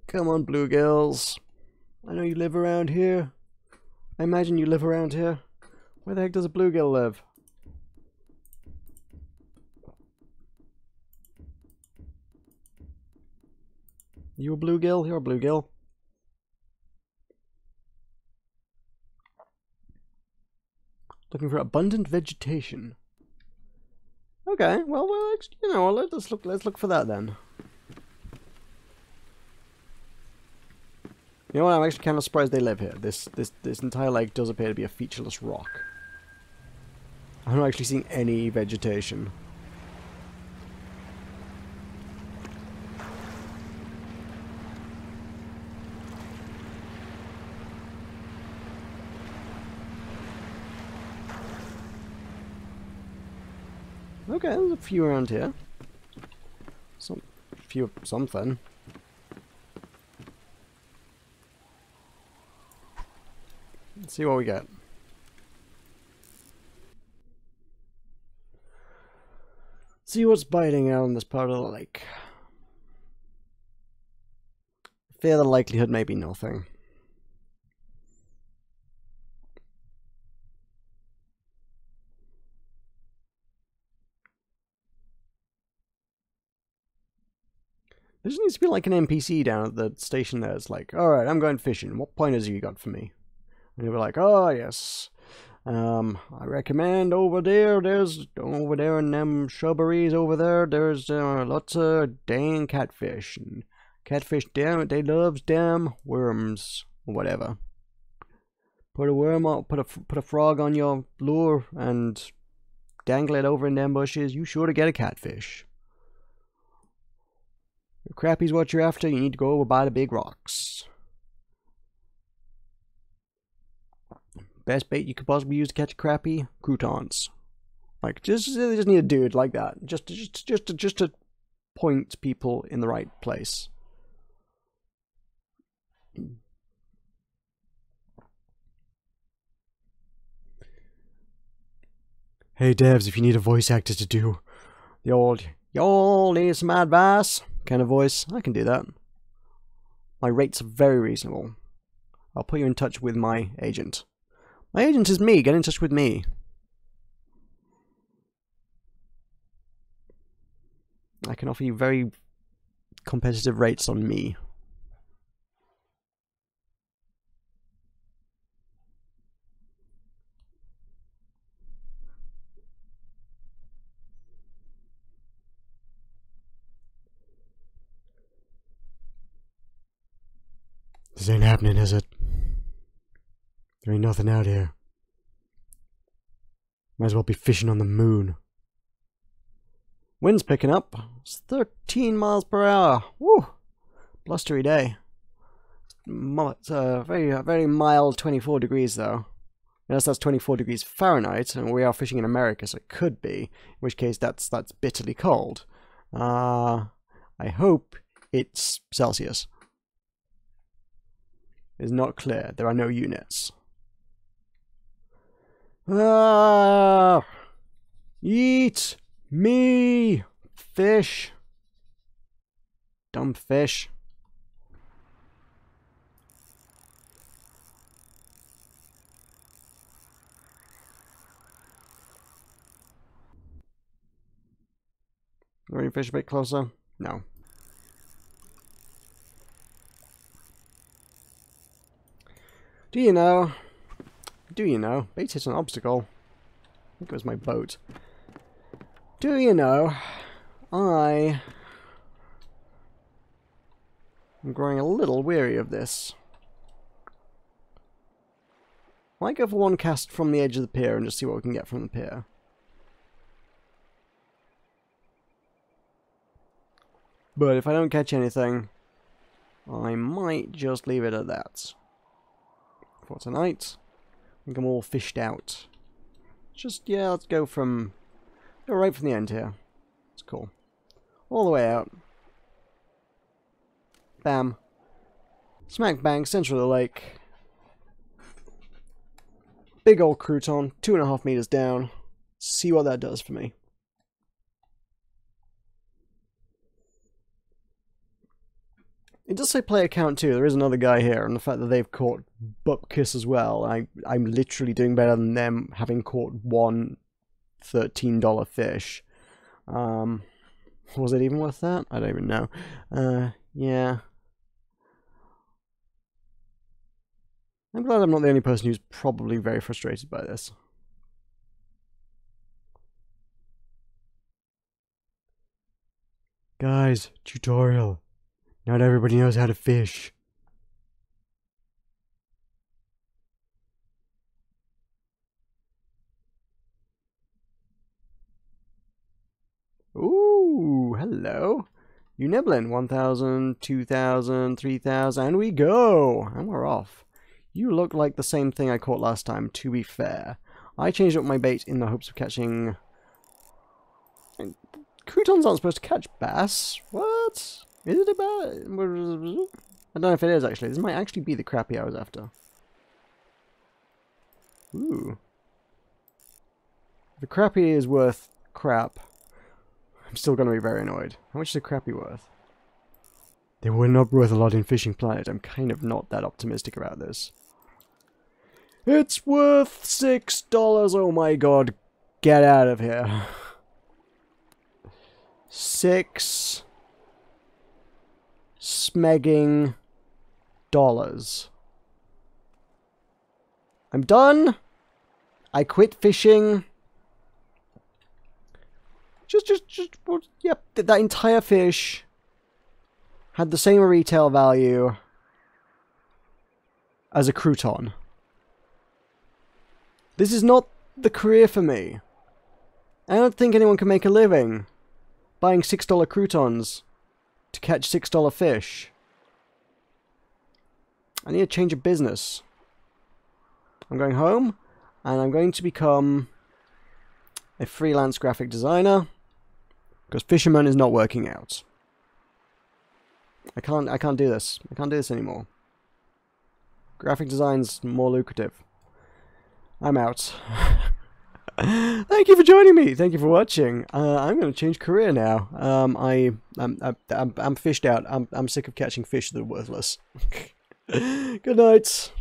Come on, bluegills. I know you live around here. I imagine you live around here. Where the heck does a bluegill live? You a bluegill? You're a bluegill. Looking for abundant vegetation. Okay, well, you know, let's look for that then. You know what? I'm actually kind of surprised they live here. This entire lake does appear to be a featureless rock. I'm not actually seeing any vegetation. Okay, there's a few around here. Few something. Let's see what we get. See what's biting out on this part of the lake. Fear the likelihood may be nothing. There just needs to be like an NPC down at the station there. It's like, alright, I'm going fishing. What pointers have you got for me? And you'll be like, oh, yes. I recommend over there in them shrubberies over there, there's lots of dang catfish. And catfish, damn, they loves damn worms, or whatever. Put a worm on, put a frog on your lure and dangle it over in them bushes, you sure to get a catfish. If crappie's what you're after, you need to go over by the big rocks. Best bait you could possibly use to catch a crappie? Croutons. Like, they just need a dude like that. Just to point people in the right place. Hey devs, if you need a voice actor to do the old, y'all need some advice kind of voice, I can do that. My rates are very reasonable. I'll put you in touch with my agent. My agent is me, get in touch with me. I can offer you very competitive rates on me. This ain't happening, is it? There ain't nothing out here. Might as well be fishing on the moon. Wind's picking up. It's 13 miles per hour. Woo! Blustery day. It's a very mild 24 degrees though. Yes, that's 24 degrees Fahrenheit, and we are fishing in America, so it could be. In which case, that's bitterly cold. I hope it's Celsius. It's not clear. There are no units. Eat me, fish. Dumb fish. Are you fish a bit closer? No. Do you know? Bait hit an obstacle. I think it was my boat. Do you know? I'm growing a little weary of this. I might go for one cast from the edge of the pier and just see what we can get from the pier. But if I don't catch anything, I might just leave it at that. For tonight, I think I'm all fished out. Just, yeah, let's go right from the end here. It's cool. All the way out. Bam. Smack bang, center of the lake. Big old crouton, 2.5 meters down. See what that does for me. It does say player count too. There is another guy here, and the fact that they've caught bupkis as well. I'm literally doing better than them, having caught one $13 fish. Was it even worth that? I don't even know. Yeah. I'm glad I'm not the only person who's probably very frustrated by this. Guys, tutorial. Not everybody knows how to fish. You nibbling. 1,000, 2,000, 3,000, and we go! And we're off. You look like the same thing I caught last time, to be fair. I changed up my bait in the hopes of catching... Croutons aren't supposed to catch bass. What? Is it about... I don't know if it is, actually. This might actually be the crappie I was after. Ooh. If the crappie is worth crap, I'm still going to be very annoyed. How much is a crappie worth? They were not worth a lot in Fishing Planet. I'm kind of not that optimistic about this. It's worth $6. Oh my god. Get out of here. $6 smegging dollars. I'm done. I quit fishing. Yep, that entire fish had the same retail value as a crouton. This is not the career for me. I don't think anyone can make a living buying $6 croutons to catch $6 fish. I need a change of business. I'm going home, and I'm going to become a freelance graphic designer, because Fisherman is not working out. I can't do this. I can't do this anymore. Graphic design's more lucrative. I'm out. Thank you for joining me. Thank you for watching. I'm going to change career now. I'm fished out. I'm sick of catching fish that are worthless. Good night.